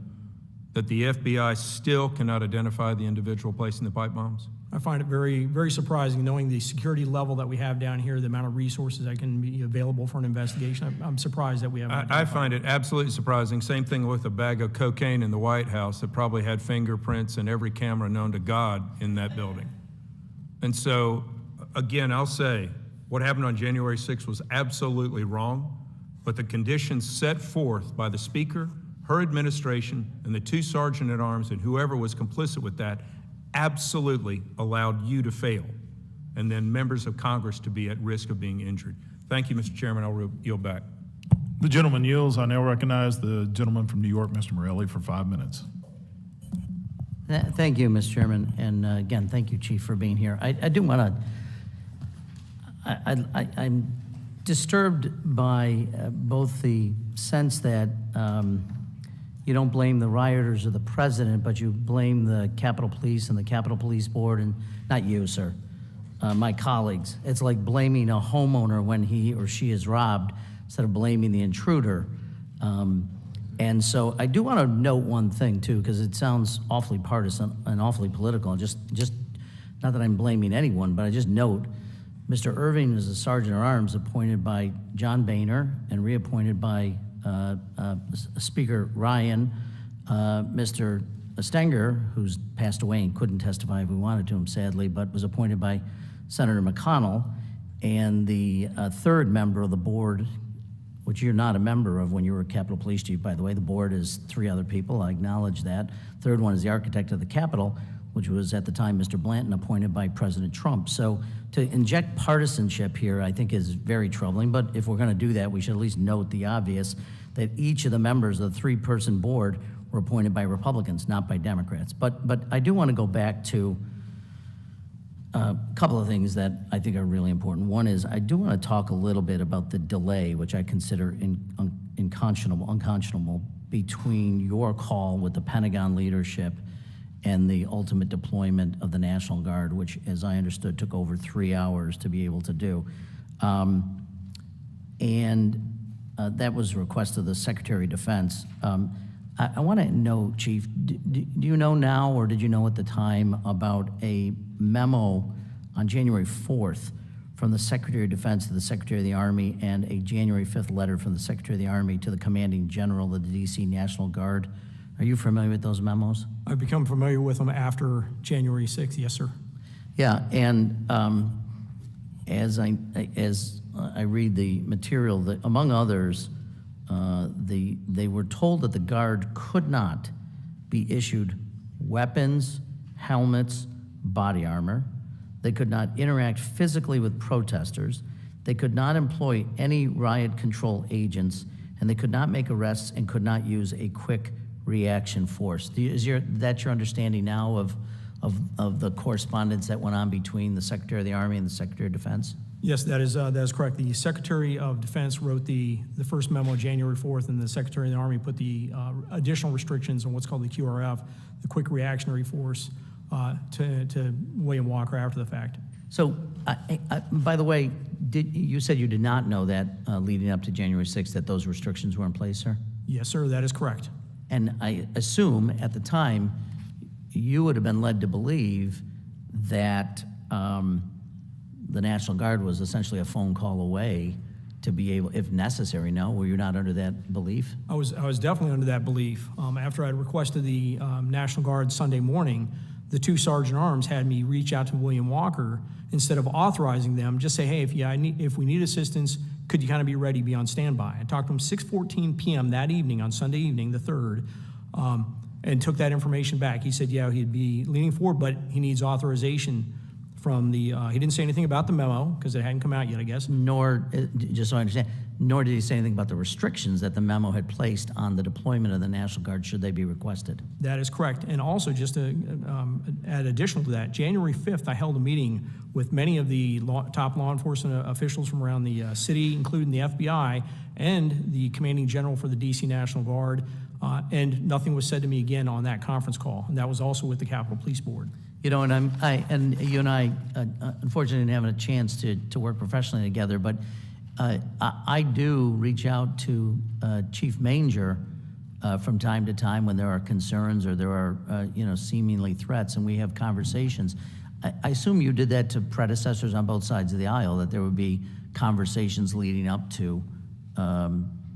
that the FBI still cannot identify the individual placing the pipe bombs? I find it very, very surprising, knowing the security level that we have down here, the amount of resources that can be available for an investigation. I'm surprised that we haven't. I find it absolutely surprising. Same thing with a bag of cocaine in the White House that probably had fingerprints and every camera known to God in that building. And so, again, I'll say what happened on January 6th was absolutely wrong, but the conditions set forth by the Speaker, her administration, and the two sergeant-at-arms and whoever was complicit with that absolutely allowed you to fail, and then members of Congress to be at risk of being injured. Thank you, Mr. Chairman. I'll yield back. The gentleman yields. I now recognize the gentleman from New York, Mr. Morelli, for 5 minutes. Thank you, Mr. Chairman, and again, thank you, Chief, for being here. I do want to, I'm disturbed by both the sense that you don't blame the rioters or the president, but you blame the Capitol Police and the Capitol Police Board, and not you, sir, my colleagues. It's like blaming a homeowner when he or she is robbed instead of blaming the intruder. And so I do want to note one thing, too, because it sounds awfully partisan and awfully political. Just not that I'm blaming anyone, but I just note Mr. Irving is a sergeant-at-arms appointed by John Boehner and reappointed by Speaker Ryan. Mr. Stenger, who's passed away and couldn't testify if we wanted to him, sadly, but was appointed by Senator McConnell. And the third member of the board, which you're not a member of when you were Capitol Police Chief, by the way. The board is 3 other people. I acknowledge that. Third one is the architect of the Capitol, which was at the time Mr. Blanton, appointed by President Trump. So to inject partisanship here, I think is very troubling, but if we're going to do that, we should at least note the obvious, that each of the members of the three-person board were appointed by Republicans, not by Democrats. But I do want to go back to a couple of things that I think are really important. One is I do want to talk a little bit about the delay, which I consider unconscionable between your call with the Pentagon leadership and the ultimate deployment of the National Guard, which, as I understood, took over 3 hours to be able to do. That was a request of the Secretary of Defense. I want to know, Chief, do you know now, or did you know at the time, about a memo on January 4th from the Secretary of Defense to the Secretary of the Army, and a January 5th letter from the Secretary of the Army to the Commanding General of the D.C. National Guard? Are you familiar with those memos? I've become familiar with them after January 6th, yes, sir. Yeah, and as I read the material, that among others, they were told that the Guard could not be issued weapons, helmets, body armor. They could not interact physically with protesters. They could not employ any riot control agents, and they could not make arrests and could not use a quick reaction force. Is that your understanding now of the correspondence that went on between the Secretary of the Army and the Secretary of Defense? Yes, that is correct. The Secretary of Defense wrote the first memo January 4th, and the Secretary of the Army put the additional restrictions on what's called the QRF, the Quick Reactionary Force, to William Walker after the fact. So, by the way, you said you did not know that leading up to January 6th that those restrictions were in place, sir? Yes, sir, that is correct. And I assume at the time you would have been led to believe that the National Guard was essentially a phone call away to be able, if necessary. No, were you not under that belief? I was definitely under that belief. After I had requested the National Guard Sunday morning, the two Sergeant Arms had me reach out to William Walker. Instead of authorizing them, just say, hey, if we need assistance, could you kind of be ready, be on standby? I talked to him 6:14 p.m. that evening, on Sunday evening, the 3rd, and took that information back. He said, yeah, he'd be leaning forward, but he needs authorization from the, he didn't say anything about the memo, because it hadn't come out yet, I guess. Nor, just so I understand, nor did he say anything about the restrictions that the memo had placed on the deployment of the National Guard should they be requested. That is correct. And also, just to add additional to that, January 5th, I held a meeting with many of the top law enforcement officials from around the city, including the FBI and the Commanding General for the D.C. National Guard, and nothing was said to me again on that conference call. And that was also with the Capitol Police Board. You know, and you and I unfortunately didn't have a chance to work professionally together, but I do reach out to Chief Manger from time to time when there are concerns or there are seemingly threats, and we have conversations. I assume you did that to predecessors on both sides of the aisle, that there would be conversations leading up to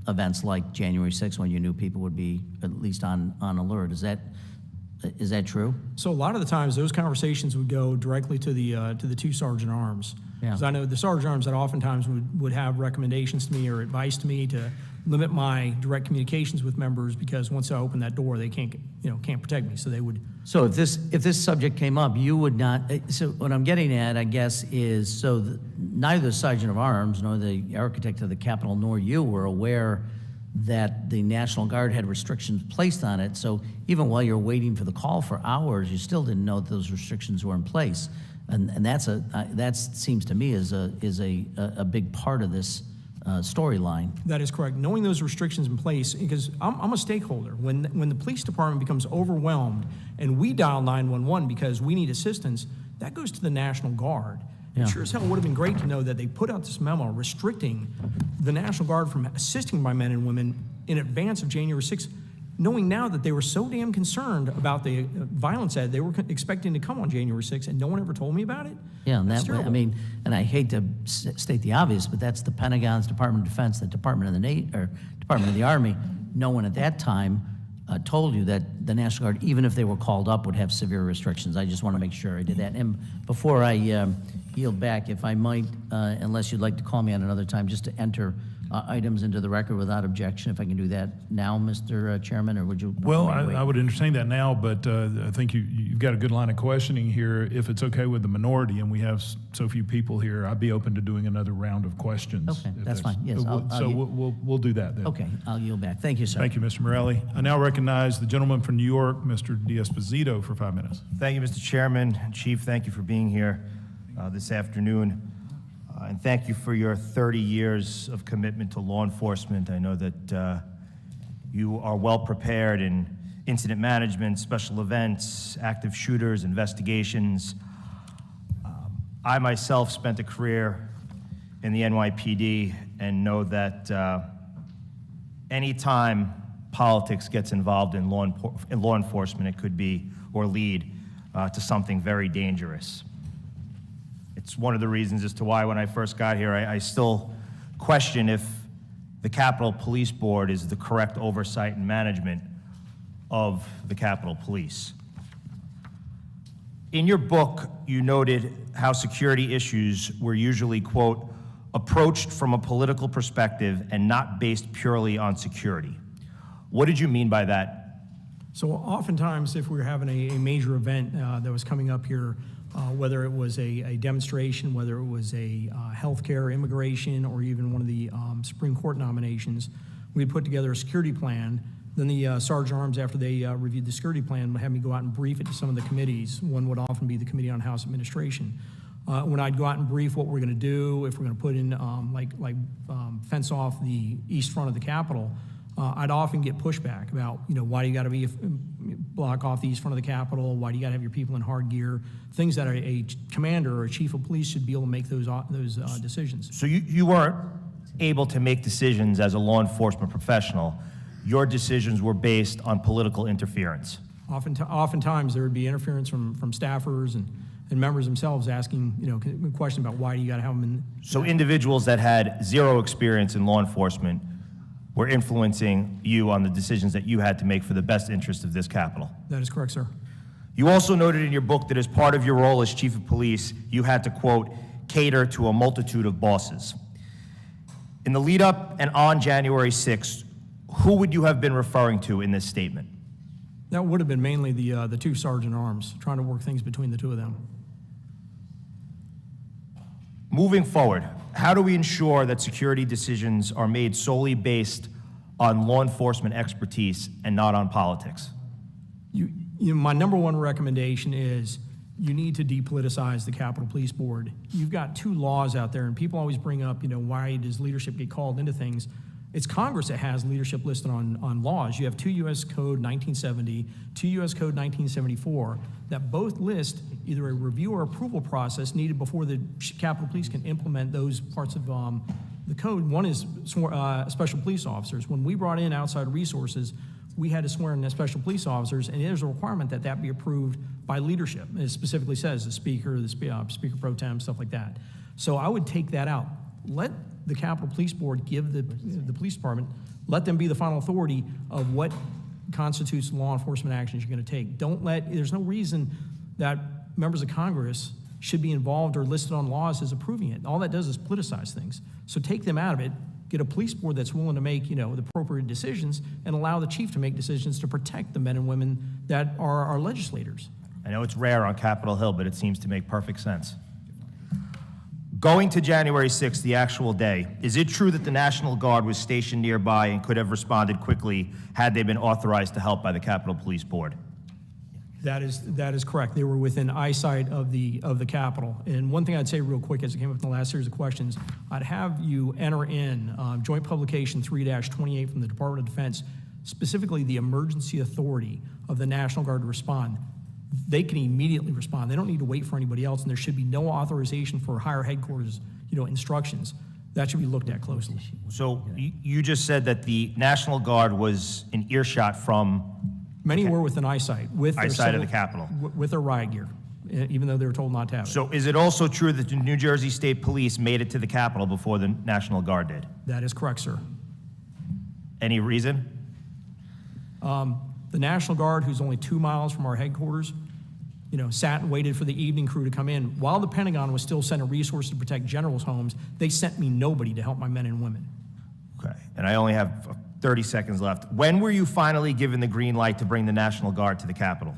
events like January 6th, when you knew people would be at least on alert. Is that true? So a lot of the times, those conversations would go directly to the two Sergeant Arms. Yeah. Because I know the Sergeant Arms that oftentimes would have recommendations to me or advice to me to limit my direct communications with members, because once I open that door, they can't protect me. So they would. So if this subject came up, you would not. So what I'm getting at, I guess, is neither the Sergeant of Arms nor the architect of the Capitol nor you were aware that the National Guard had restrictions placed on it. So even while you're waiting for the call for hours, you still didn't know that those restrictions were in place. And that seems to me is a big part of this storyline. That is correct. Knowing those restrictions in place, because I'm a stakeholder. When the police department becomes overwhelmed and we dial 911 because we need assistance, that goes to the National Guard. Yeah. It sure as hell would have been great to know that they put out this memo restricting the National Guard from assisting my men and women in advance of January 6th, knowing now that they were so damn concerned about the violence that they were expecting to come on January 6th, and no one ever told me about it. Yeah, and That's that way, I terrible. mean, and I hate to state the obvious, but that's the Pentagon's Department of Defense, the Department of the Army. No one at that time told you that the National Guard, even if they were called up, would have severe restrictions. I just want to make sure I did that. And before I yield back, if I might, unless you'd like to call me at another time, just to enter items into the record without objection. If I can do that now, Mr. Chairman, or would you? Well, wait? I would entertain that now, but I think you've got a good line of questioning here. If it's okay with the minority, and we have so few people here, I'd be open to doing another round of questions. Okay, if that's fine. Yes, so we'll do that then. Okay, I'll yield back. Thank you, sir. Thank you, Mr. Morelli. I now recognize the gentleman from New York, Mr. D'Esposito, for 5 minutes. Thank you, Mr. Chairman. Chief, thank you for being here this afternoon. And thank you for your 30 years of commitment to law enforcement. I know that you are well prepared in incident management, special events, active shooters, investigations. I myself spent a career in the NYPD and know that anytime politics gets involved in law enforcement, it could be or lead to something very dangerous. It's one of the reasons as to why when I first got here, I still question if the Capitol Police Board is the correct oversight and management of the Capitol Police. In your book, you noted how security issues were usually, quote, approached from a political perspective and not based purely on security. What did you mean by that? So oftentimes, if we were having a major event that was coming up here, whether it was a demonstration, whether it was a healthcare, immigration, or even one of the Supreme Court nominations, we'd put together a security plan. Then the Sergeant Arms, after they reviewed the security plan, would have me go out and brief it to some of the committees. One would often be the Committee on House Administration. When I'd go out and brief what we're going to do, if we're going to put in fence off the east front of the Capitol, I'd often get pushback about, why do you got to block off the east front of the Capitol? Why do you got to have your people in hard gear? Things that a commander or a chief of police should be able to make those decisions. So you weren't able to make decisions as a law enforcement professional. Your decisions were based on political interference. Oftentimes there would be interference from staffers and members themselves asking, a question about why do you got to have them in. So individuals that had zero experience in law enforcement were influencing you on the decisions that you had to make for the best interest of this Capitol. That is correct, sir. You also noted in your book that as part of your role as chief of police, you had to, quote, cater to a multitude of bosses. In the lead up and on January 6th, who would you have been referring to in this statement? That would have been mainly the two Sergeant Arms, trying to work things between the two of them. Moving forward, how do we ensure that security decisions are made solely based on law enforcement expertise and not on politics? My number one recommendation is you need to depoliticize the Capitol Police Board. You've got two laws out there, and people always bring up, why does leadership get called into things? It's Congress that has leadership listed on laws. You have 2 U.S. Code 1970, 2 U.S. Code 1974, that both list either a review or approval process needed before the Capitol Police can implement those parts of the code. One is special police officers. When we brought in outside resources, we had to swear in as special police officers, and there's a requirement that that be approved by leadership. It specifically says the speaker Speaker Pro Tem, stuff like that. So I would take that out. Let the Capitol Police Board give the police department, let them be the final authority of what constitutes law enforcement actions you're going to take. There's no reason that members of Congress should be involved or listed on laws as approving it. All that does is politicize things. So take them out of it, get a police board that's willing to make, the appropriate decisions, and allow the chief to make decisions to protect the men and women that are our legislators. I know it's rare on Capitol Hill, but it seems to make perfect sense. Going to January 6th, the actual day, is it true that the National Guard was stationed nearby and could have responded quickly had they been authorized to help by the Capitol Police Board? That is correct. They were within eyesight of the Capitol. And one thing I'd say real quick as it came up in the last series of questions, I'd have you enter in Joint Publication 3-28 from the Department of Defense, specifically the emergency authority of the National Guard to respond. They can immediately respond. They don't need to wait for anybody else, and there should be no authorization for higher headquarters, instructions. That should be looked at closely. So you just said that the National Guard was in earshot from... Many were within eyesight. With eyesight of the Capitol. With their riot gear, even though they were told not to have it. So is it also true that the New Jersey State Police made it to the Capitol before the National Guard did? That is correct, sir. Any reason? The National Guard, who's only 2 miles from our headquarters, sat and waited for the evening crew to come in. While the Pentagon was still sending resources to protect generals' homes, they sent me nobody to help my men and women. Okay, and I only have 30 seconds left. When were you finally given the green light to bring the National Guard to the Capitol?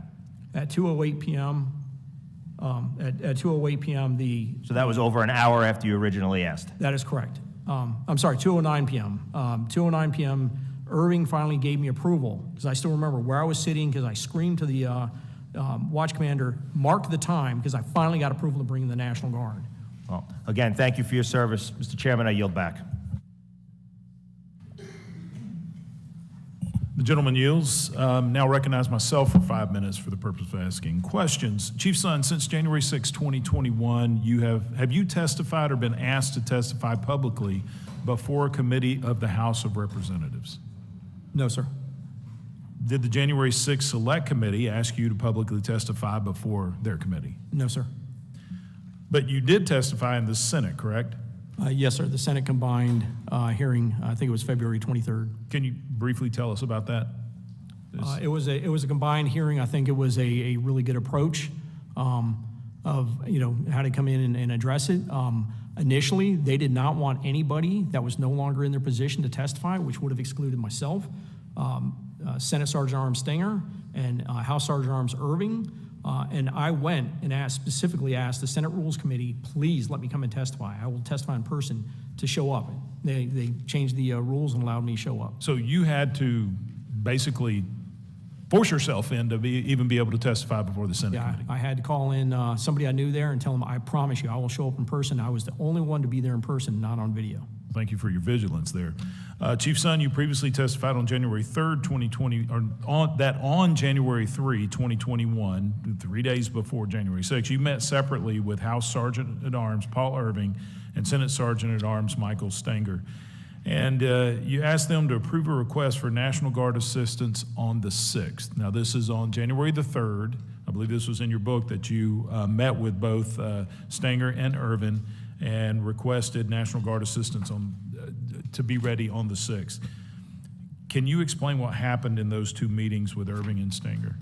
At 2:08 p.m., at 2:08 p.m., So that was over an hour after you originally asked. that is correct. I'm sorry, 2:09 p.m. 2:09 p.m., Irving finally gave me approval, because I still remember where I was sitting, because I screamed to the watch commander, mark the time, because I finally got approval to bring in the National Guard. Well, again, thank you for your service. Mr. Chairman, I yield back. The gentleman yields. Now recognize myself for 5 minutes for the purpose of asking questions. Chief Son, since January 6, 2021, have you testified or been asked to testify publicly before a committee of the House of Representatives? No, sir. Did the January 6 Select Committee ask you to publicly testify before their committee? No, sir. But you did testify in the Senate, correct? Yes, sir. The Senate combined hearing, I think it was February 23rd. Can you briefly tell us about that? It was a combined hearing. I think it was a really good approach of how to come in and address it. Initially, they did not want anybody that was no longer in their position to testify, which would have excluded myself, Senate Sergeant Arms Stenger, and House Sergeant Arms Irving. And I went and specifically asked the Senate Rules Committee, please let me come and testify. I will testify in person to show up. They changed the rules and allowed me to show up. So you had to basically force yourself in to even be able to testify before the Senate Yeah, committee. I had to call in somebody I knew there and tell them, I promise you, I will show up in person. I was the only one to be there in person, not on video. Thank you for your vigilance there. Chief Son, you previously testified on January 3rd, 2020, or on January 3, 2021, 3 days before January 6. You met separately with House Sergeant at Arms Paul Irving and Senate Sergeant at Arms Michael Stenger. And you asked them to approve a request for National Guard assistance on the 6th. Now, this is on January the 3rd. I believe this was in your book that you met with both Stenger and Irvin and requested National Guard assistance to be ready on the 6th. Can you explain what happened in those two meetings with Irving and Stenger?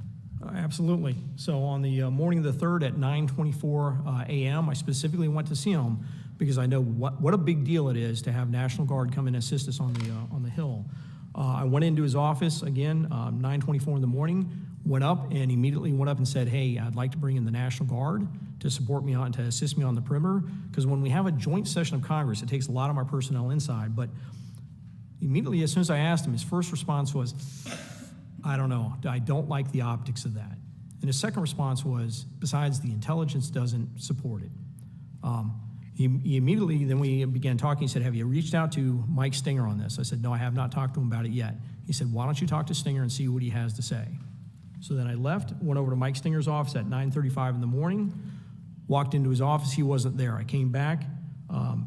Absolutely. So on the morning of the 3rd at 9:24 a.m., I specifically went to see him because I know what a big deal it is to have National Guard come and assist us on the Hill. I went into his office again, 9:24 in the morning, went up and immediately went up and said, hey, I'd like to bring in the National Guard to support me to assist me on the perimeter, because when we have a joint session of Congress, it takes a lot of our personnel inside. But immediately, as soon as I asked him, his first response was, I don't know, I don't like the optics of that. And his second response was, besides, the intelligence doesn't support it. He immediately, then we began talking, he said, have you reached out to Mike Stenger on this? I said, no, I have not talked to him about it yet. He said, why don't you talk to Stenger and see what he has to say? So then I left, went over to Mike Stinger's office at 9:35 in the morning, walked into his office, he wasn't there. I came back,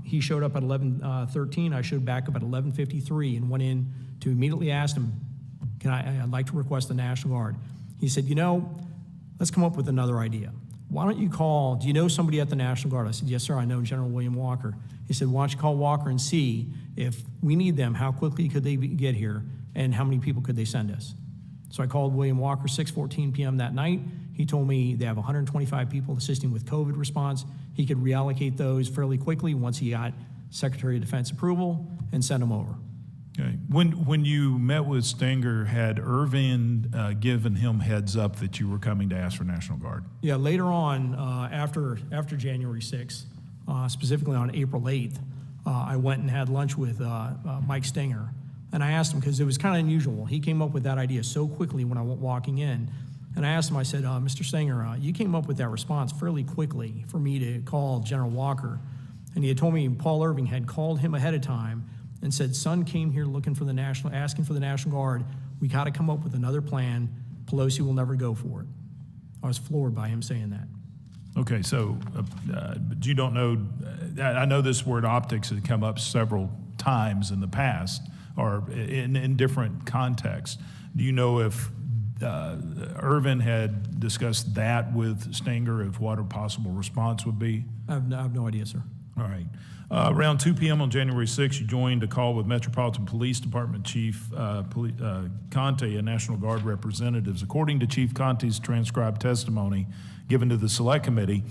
he showed up at 11:13, I showed back up at 11:53 and went in to immediately ask him, I'd like to request the National Guard. He said, let's come up with another idea. Why don't you do you know somebody at the National Guard? I said, yes, sir, I know General William Walker. He said, why don't you call Walker and see if we need them, how quickly could they get here, and how many people could they send us? So I called William Walker 6:14 p.m. that night. He told me they have 125 people assisting with COVID response. He could reallocate those fairly quickly once he got Secretary of Defense approval and send them over. Okay. When you met with Stenger, had Irvin given him heads up that you were coming to ask for National Guard? Yeah, later on, after January 6th, specifically on April 8th, I went and had lunch with Mike Stenger. And I asked him, because it was kind of unusual. He came up with that idea so quickly when I went walking in. And I asked him, I said, Mr. Stenger, you came up with that response fairly quickly for me to call General Walker. And he had told me Paul Irving had called him ahead of time and said, son came here asking for the National Guard. We got to come up with another plan. Pelosi will never go for it. I was floored by him saying that. Okay, so but you don't know, I know this word optics has come up several times in the past, or in different contexts. Do you know if Irvin had discussed that with Stenger, of what a possible response would be? I have no idea, sir. All right. Around 2 p.m. on January 6th, you joined a call with Metropolitan Police Department Chief Conte and National Guard representatives. According to Chief Conte's transcribed testimony given to the Select Committee,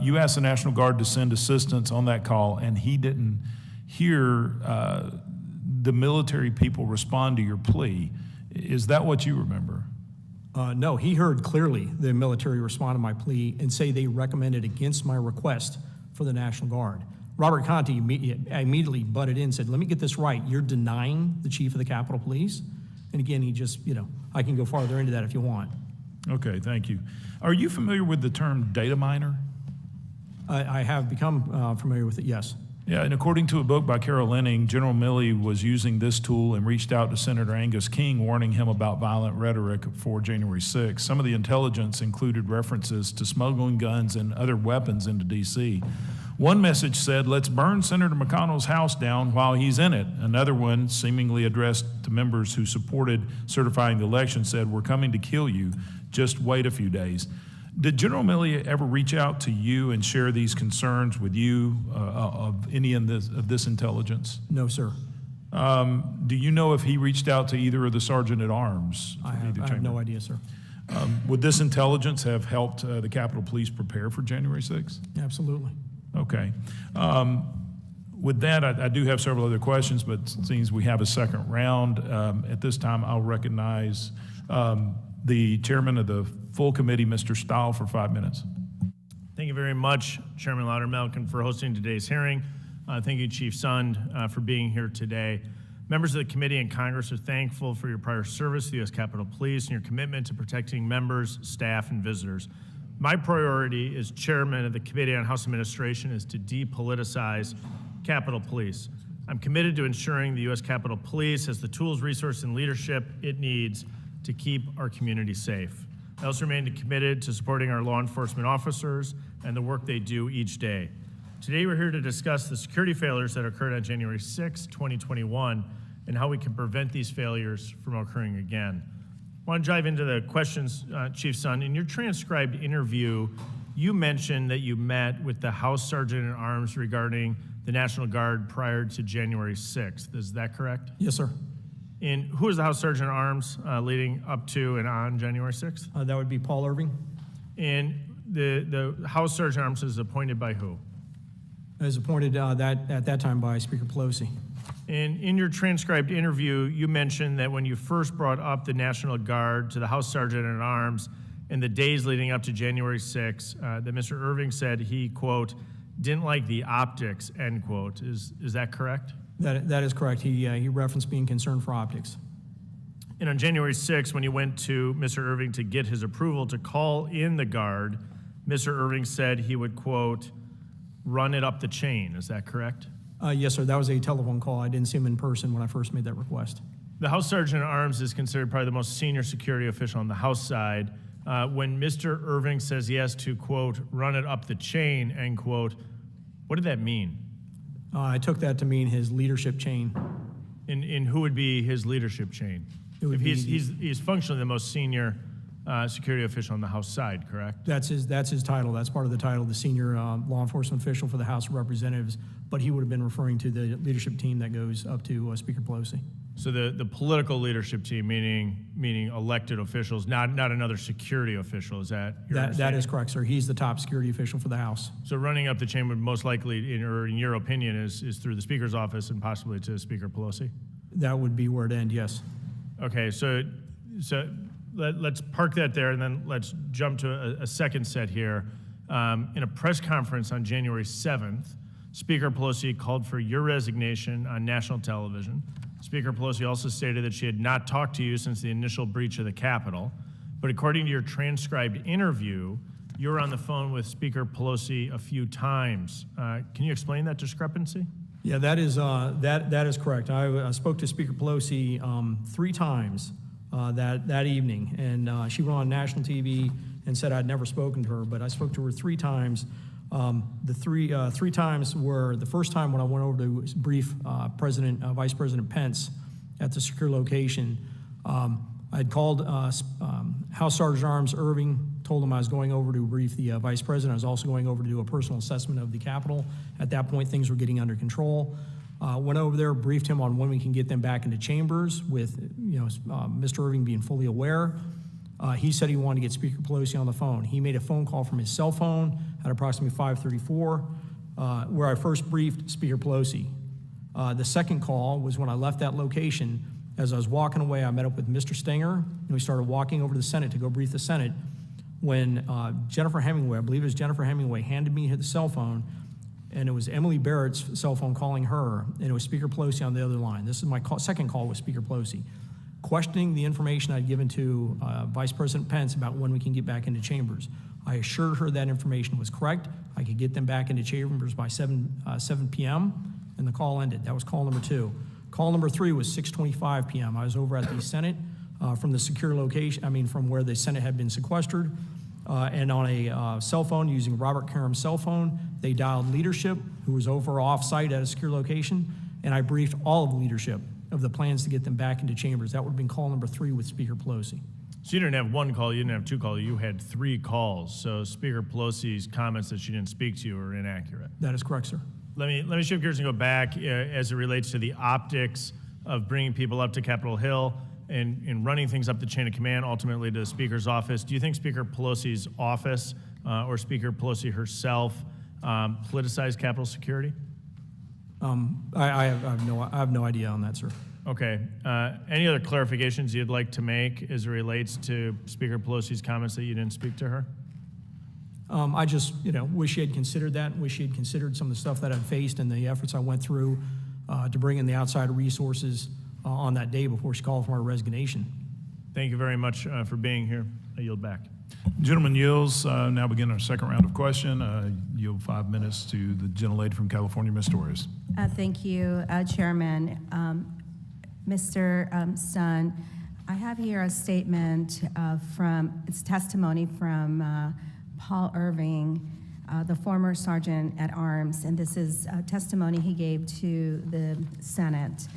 you asked the National Guard to send assistance on that call, and he didn't hear the military people respond to your plea. Is that what you remember? No, he heard clearly the military respond to my plea and say they recommended against my request for the National Guard. Robert Conte immediately butted in and said, let me get this right. You're denying the chief of the Capitol Police? And again, he just, I can go farther into that if you want. Okay, thank you. Are you familiar with the term data miner? I have become familiar with it, yes. Yeah, and according to a book by Carol Lenning, General Milley was using this tool and reached out to Senator Angus King, warning him about violent rhetoric for January 6th. Some of the intelligence included references to smuggling guns and other weapons into D.C. One message said, let's burn Senator McConnell's house down while he's in it. Another one, seemingly addressed to members who supported certifying the election, said, we're coming to kill you. Just wait a few days. Did General Milley ever reach out to you and share these concerns with you of any of this intelligence? No, sir. Do you know if he reached out to either of the sergeant-at-arms? I have no idea, sir. Would this intelligence have helped the Capitol Police prepare for January 6th? Absolutely. Okay. With that, I do have several other questions, but since we have a second round, at this time I'll recognize the chairman of the full committee, Mr. Stahl, for 5 minutes. Thank you very much, Chairman Loudermilk, for hosting today's hearing. Thank you, Chief Sund, for being here today. Members of the committee and Congress are thankful for your prior service to the U.S. Capitol Police and your commitment to protecting members, staff, and visitors. My priority as chairman of the Committee on House Administration is to depoliticize Capitol Police. I'm committed to ensuring the U.S. Capitol Police has the tools, resources, and leadership it needs to keep our community safe. I also remain committed to supporting our law enforcement officers and the work they do each day. Today, we're here to discuss the security failures that occurred on January 6, 2021, and how we can prevent these failures from occurring again. I want to dive into the questions, Chief Sund. In your transcribed interview, you mentioned that you met with the House Sergeant-at-Arms regarding the National Guard prior to January 6th. Is that correct? Yes, sir. And who was the House Sergeant-at-Arms leading up to and on January 6th? That would be Paul Irving. And the House Sergeant-at-Arms is appointed by who? As appointed at that time by Speaker Pelosi. And in your transcribed interview, you mentioned that when you first brought up the National Guard to the House Sergeant-at-Arms in the days leading up to January 6th, that Mr. Irving said he, quote, didn't like the optics, end quote. Is that correct? That is correct. He referenced being concerned for optics. And on January 6th, when you went to Mr. Irving to get his approval to call in the Guard, Mr. Irving said he would, quote, run it up the chain. Is that correct? Yes, sir. That was a telephone call. I didn't see him in person when I first made that request. The House Sergeant-at-Arms is considered probably the most senior security official on the House side. When Mr. Irving says he has to, quote, run it up the chain, end quote, what did that mean? I took that to mean his leadership chain. And who would be his leadership chain? It would be He's functionally the most senior security official on the House side, correct? That's his title. That's part of the title, the senior law enforcement official for the House of Representatives. But he would have been referring to the leadership team that goes up to Speaker Pelosi. So the political leadership team, meaning elected officials, not another security official. Is that your That understanding? is correct, sir. He's the top security official for the House. So running up the chain would most likely, in your opinion, is through the Speaker's office and possibly to Speaker Pelosi? That would be where it ends, yes. Okay, so let's park that there, and then let's jump to a second set here. In a press conference on January 7th, Speaker Pelosi called for your resignation on national television. Speaker Pelosi also stated that she had not talked to you since the initial breach of the Capitol. But according to your transcribed interview, you were on the phone with Speaker Pelosi a few times. Can you explain that discrepancy? Yeah, that is correct. I spoke to Speaker Pelosi 3 times that evening, and she went on national TV and said I'd never spoken to her, but I spoke to her 3 times. The three times were the first time when I went over to brief Vice President Pence at the secure location. I'd called House Sergeant-at-Arms Irving, told him I was going over to brief the Vice President. I was also going over to do a personal assessment of the Capitol. At that point, things were getting under control. Went over there, briefed him on when we can get them back into chambers with Mr. Irving being fully aware. He said he wanted to get Speaker Pelosi on the phone. He made a phone call from his cell phone at approximately 5:34, where I first briefed Speaker Pelosi. The second call was when I left that location. As I was walking away, I met up with Mr. Stenger, and we started walking over to the Senate to go brief the Senate when Jennifer Hemingway, I believe it was Jennifer Hemingway, handed me the cell phone, and it was Emily Barrett's cell phone calling her, and it was Speaker Pelosi on the other line. This is my second call with Speaker Pelosi, questioning the information I'd given to Vice President Pence about when we can get back into chambers. I assured her that information was correct. I could get them back into chambers by 7 p.m., and the call ended. That was call number 2. Call number 3 was 6:25 p.m. I was over at the Senate from the secure location, from where the Senate had been sequestered, and on a cell phone using Robert Karam's cell phone, they dialed leadership, who was over off-site at a secure location, and I briefed all of leadership of the plans to get them back into chambers. That would have been call number 3 with Speaker Pelosi. So you didn't have one call, you didn't have 2 calls, you had 3 calls. So Speaker Pelosi's comments that she didn't speak to you are inaccurate. That is correct, sir. Let me shift gears and go back as it relates to the optics of bringing people up to Capitol Hill and running things up the chain of command, ultimately to the Speaker's office. Do you think Speaker Pelosi's office or Speaker Pelosi herself politicized Capitol security? I have no idea on that, sir. Okay. Any other clarifications you'd like to make as it relates to Speaker Pelosi's comments that you didn't speak to her? I just, wish she had considered that, wish she had considered some of the stuff that I'd faced and the efforts I went through to bring in the outside resources on that day before she called for my resignation. Thank you very much for being here. I yield back. Gentleman yields. Now begin our second round of question. Yield 5 minutes to the gentlelady from California, Ms. Torres. Thank you, Chairman. Mr. Sun, I have here a statement it's testimony from Paul Irving, the former Sergeant at Arms, and this is a testimony he gave to the Senate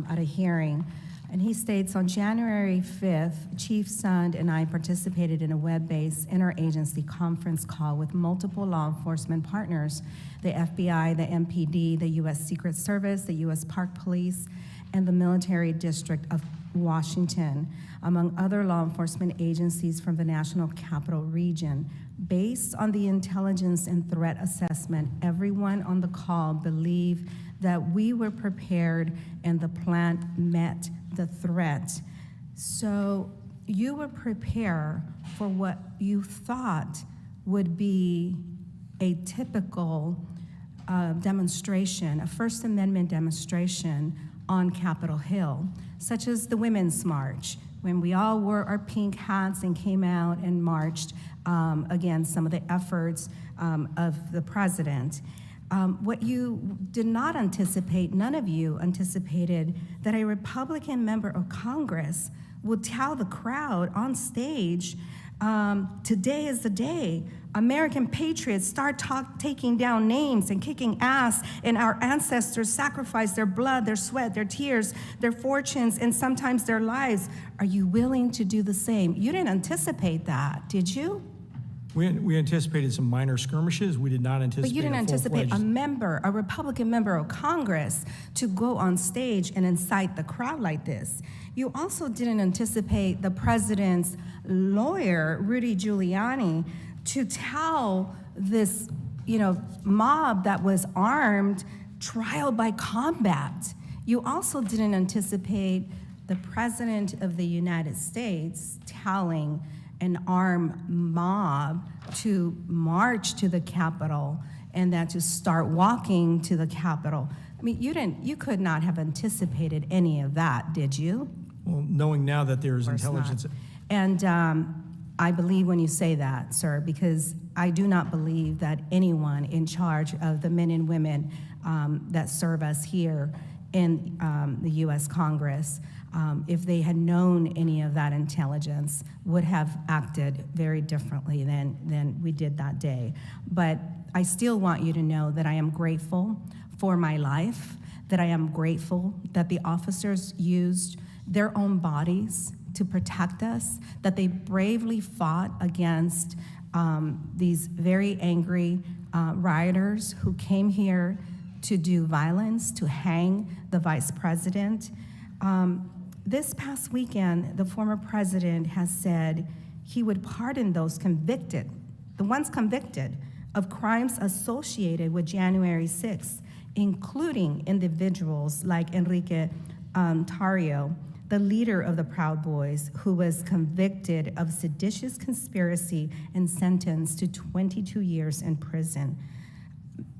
at a hearing. And he states, on January 5th, Chief Sund and I participated in a web-based interagency conference call with multiple law enforcement partners, the FBI, the MPD, the U.S. Secret Service, the U.S. Park Police, and the Military District of Washington, among other law enforcement agencies from the National Capital Region. Based on the intelligence and threat assessment, everyone on the call believed that we were prepared and the plant met the threat. So you were prepared for what you thought would be a typical demonstration, a First Amendment demonstration on Capitol Hill, such as the Women's March, when we all wore our pink hats and came out and marched against some of the efforts of the president. What you did not anticipate, none of you anticipated, that a Republican member of Congress would tell the crowd on stage, today is the day. American patriots start taking down names and kicking ass, and our ancestors sacrificed their blood, their sweat, their tears, their fortunes, and sometimes their lives. Are you willing to do the same? You didn't anticipate that, did you? We anticipated some minor skirmishes. We did not anticipate. But you didn't anticipate a Republican member of Congress, to go on stage and incite the crowd like this. You also didn't anticipate the president's lawyer, Rudy Giuliani, to tell this, mob that was armed, trial by combat. You also didn't anticipate the President of the United States telling an armed mob to march to the Capitol and then to start walking to the Capitol. I mean, you could not have anticipated any of that, did you? Well, knowing now that there's intelligence. And I believe when you say that, sir, because I do not believe that anyone in charge of the men and women that serve us here in the U.S. Congress, if they had known any of that intelligence, would have acted very differently than we did that day. But I still want you to know that I am grateful for my life, that I am grateful that the officers used their own bodies to protect us, that they bravely fought against these very angry rioters who came here to do violence, to hang the vice president. This past weekend, the former president has said he would pardon those convicted, the ones convicted of crimes associated with January 6th, including individuals like Enrique Tarrio, the leader of the Proud Boys, who was convicted of seditious conspiracy and sentenced to 22 years in prison.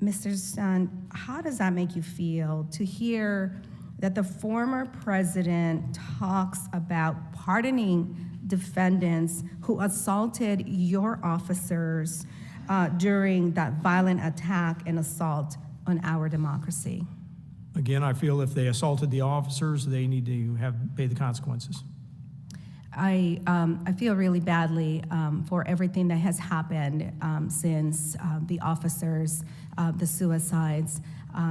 Mr. Sun, how does that make you feel to hear that the former president talks about pardoning defendants who assaulted your officers during that violent attack and assault on our democracy? Again, I feel if they assaulted the officers, they need to pay the consequences. I feel really badly for everything that has happened since the officers, the suicides.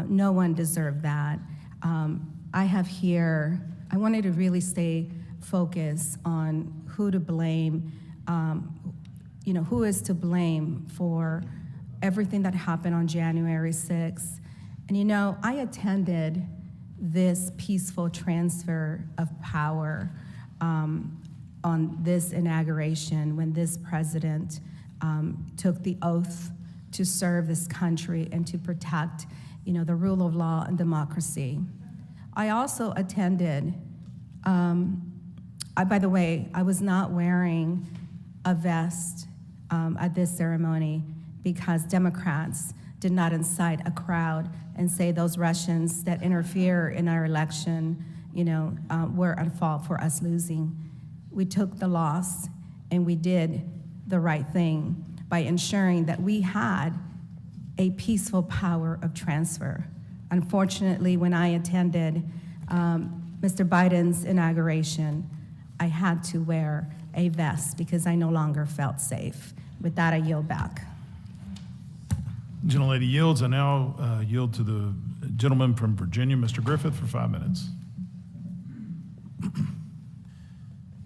No one deserved that. I wanted to really stay focused on who to blame, who is to blame for everything that happened on January 6th. And I attended this peaceful transfer of power on this inauguration when this president took the oath to serve this country and to protect, the rule of law and democracy. I also attended, by the way, I was not wearing a vest at this ceremony because Democrats did not incite a crowd and say those Russians that interfere in our election, were at fault for us losing. We took the loss and we did the right thing by ensuring that we had a peaceful power of transfer. Unfortunately, when I attended Mr. Biden's inauguration, I had to wear a vest because I no longer felt safe. With that, I yield back. Gentlelady yields. I now yield to the gentleman from Virginia, Mr. Griffith, for 5 minutes.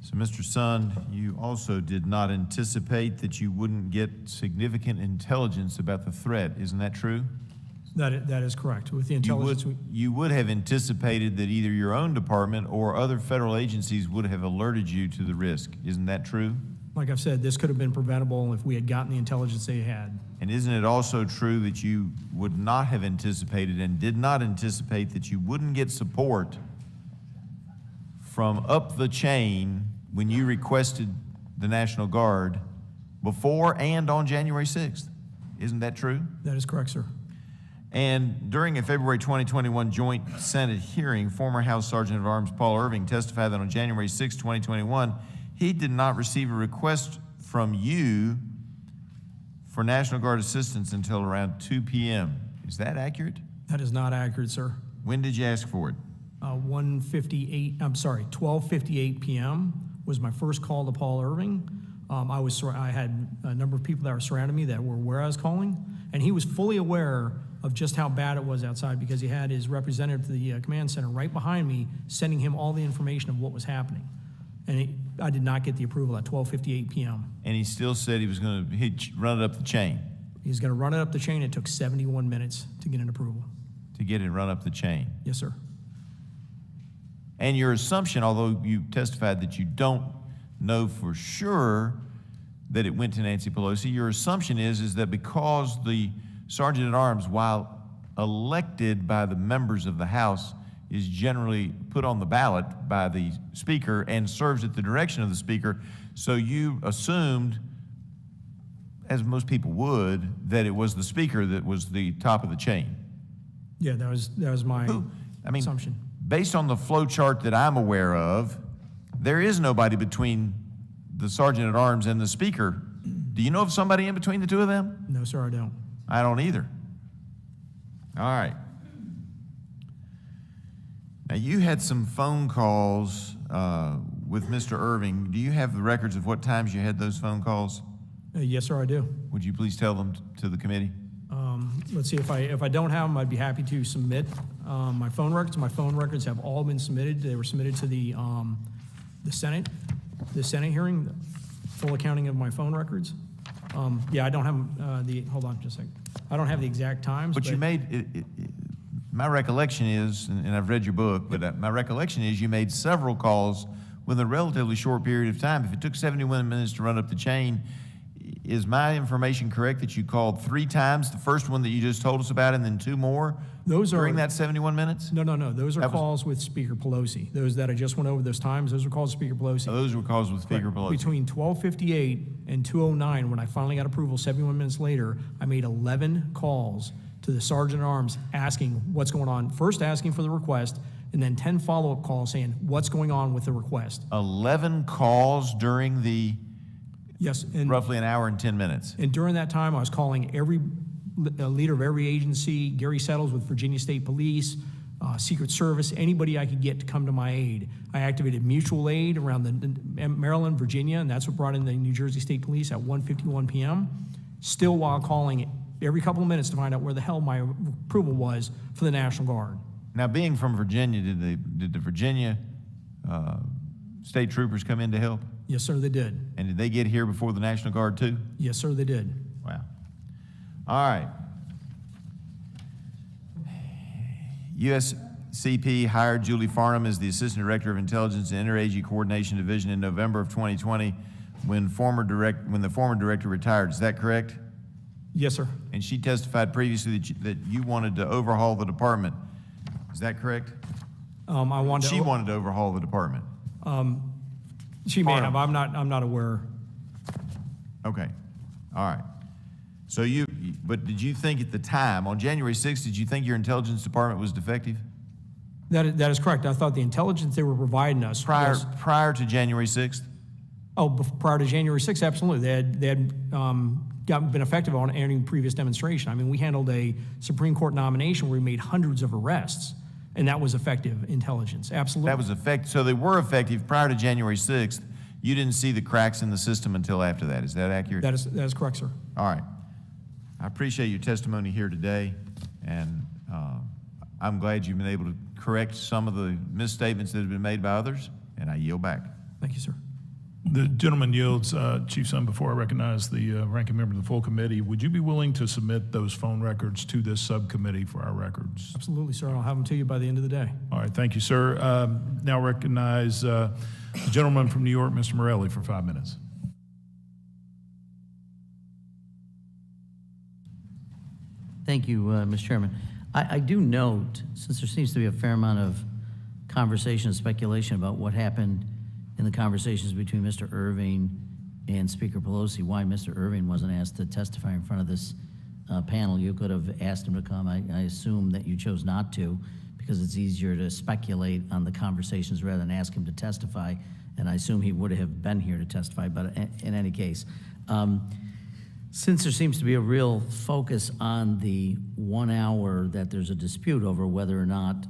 So, Mr. Sun, you also did not anticipate that you wouldn't get significant intelligence about the threat. Isn't that true? That is correct. With the intelligence, You would have anticipated that either your own department or other federal agencies would have alerted you to the risk. Isn't that true? like I've said, this could have been preventable if we had gotten the intelligence they had. And isn't it also true that you would not have anticipated and did not anticipate that you wouldn't get support from up the chain when you requested the National Guard before and on January 6th? Isn't that true? That is correct, sir. And during a February 2021 joint Senate hearing, former House Sergeant of Arms Paul Irving testified that on January 6, 2021, he did not receive a request from you for National Guard assistance until around 2 p.m. Is that accurate? That is not accurate, sir. When did you ask for it? 12:58 p.m. was my first call to Paul Irving. I had a number of people that were surrounding me that were aware I was calling, and he was fully aware of just how bad it was outside because he had his representative to the command center right behind me sending him all the information of what was happening. And I did not get the approval at 12:58 p.m. And he still said he was going to run it up the chain. He's going to run it up the chain. It took 71 minutes to get an approval. To get it run up the chain. Yes, sir. And your assumption, although you testified that you don't know for sure that it went to Nancy Pelosi, your assumption is that because the Sergeant at Arms, while elected by the members of the House, is generally put on the ballot by the Speaker and serves at the direction of the Speaker, so you assumed, as most people would, that it was the Speaker that was the top of the chain. Yeah, that was my assumption. Based on the flow chart that I'm aware of, there is nobody between the Sergeant at Arms and the Speaker. Do you know of somebody in between the two of them? No, sir, I don't. I don't either. All right. Now, you had some phone calls with Mr. Irving. Do you have the records of what times you had those phone calls? Yes, sir, I do. Would you please tell them to the committee? Let's see, if I don't have them, I'd be happy to submit my phone records. My phone records have all been submitted. They were submitted to the Senate hearing, the full accounting of my phone records. Yeah, I don't have hold on just a second. I don't have the exact times. But you made, my recollection is, and I've read your book, but my recollection is you made several calls within a relatively short period of time. If it took 71 minutes to run up the chain, is my information correct that you called 3 times? The first one that you just told us about, and then 2 more Those are during that 71 minutes? no. Those are That was- calls with Speaker Pelosi. Those that I just went over those times, those are calls with Speaker Pelosi. Those were calls with Speaker Pelosi. Between 12:58 and 2:09, when I finally got approval 71 minutes later, I made 11 calls to the Sergeant at Arms asking what's going on. First asking for the request, and then 10 follow-up calls saying what's going on with the request. 11 calls during the Yes, and roughly an hour and 10 minutes. And during that time, I was calling every leader of every agency, Gary Settles with Virginia State Police, Secret Service, anybody I could get to come to my aid. I activated mutual aid around the Maryland, Virginia, and that's what brought in the New Jersey State Police at 1:51 p.m. Still while calling every couple of minutes to find out where the hell my approval was for the National Guard. Now, being from Virginia, did the Virginia state troopers come in to help? Yes, sir, they did. And did they get here before the National Guard too? Yes, sir, they did. Wow. All right. USCP hired Julie Farnham as the Assistant Director of Intelligence and Interagency Coordination Division in November of 2020 when the former director retired. Is that correct? Yes, sir. And she testified previously that you wanted to overhaul the department. Is that correct? I wanted She wanted to overhaul the department. She may Farnham. have. I'm not aware. Okay. All right. So but did you think at the time, on January 6th, did you think your intelligence department was defective? That is correct. I thought the intelligence they were providing us was, Prior to January 6th? prior to January 6th, absolutely. They had been effective on any previous demonstration. I mean, we handled a Supreme Court nomination where we made hundreds of arrests, and that was effective intelligence. Absolutely. That was effective. So they were effective prior to January 6th. You didn't see the cracks in the system until after that. Is that accurate? That is correct, sir. All right. I appreciate your testimony here today, and I'm glad you've been able to correct some of the misstatements that have been made by others, and I yield back. Thank you, sir. The gentleman yields. Chief Son, before I recognize the ranking member of the full committee, would you be willing to submit those phone records to this subcommittee for our records? Absolutely, sir. I'll have them to you by the end of the day. All right, thank you, sir. Now recognize the gentleman from New York, Mr. Morelli, for 5 minutes. Thank you, Mr. Chairman. I do note, since there seems to be a fair amount of conversation and speculation about what happened in the conversations between Mr. Irving and Speaker Pelosi, why Mr. Irving wasn't asked to testify in front of this panel. You could have asked him to come. I assume that you chose not to because it's easier to speculate on the conversations rather than ask him to testify, and I assume he would have been here to testify, but in any case. Since there seems to be a real focus on the 1 hour that there's a dispute over whether or not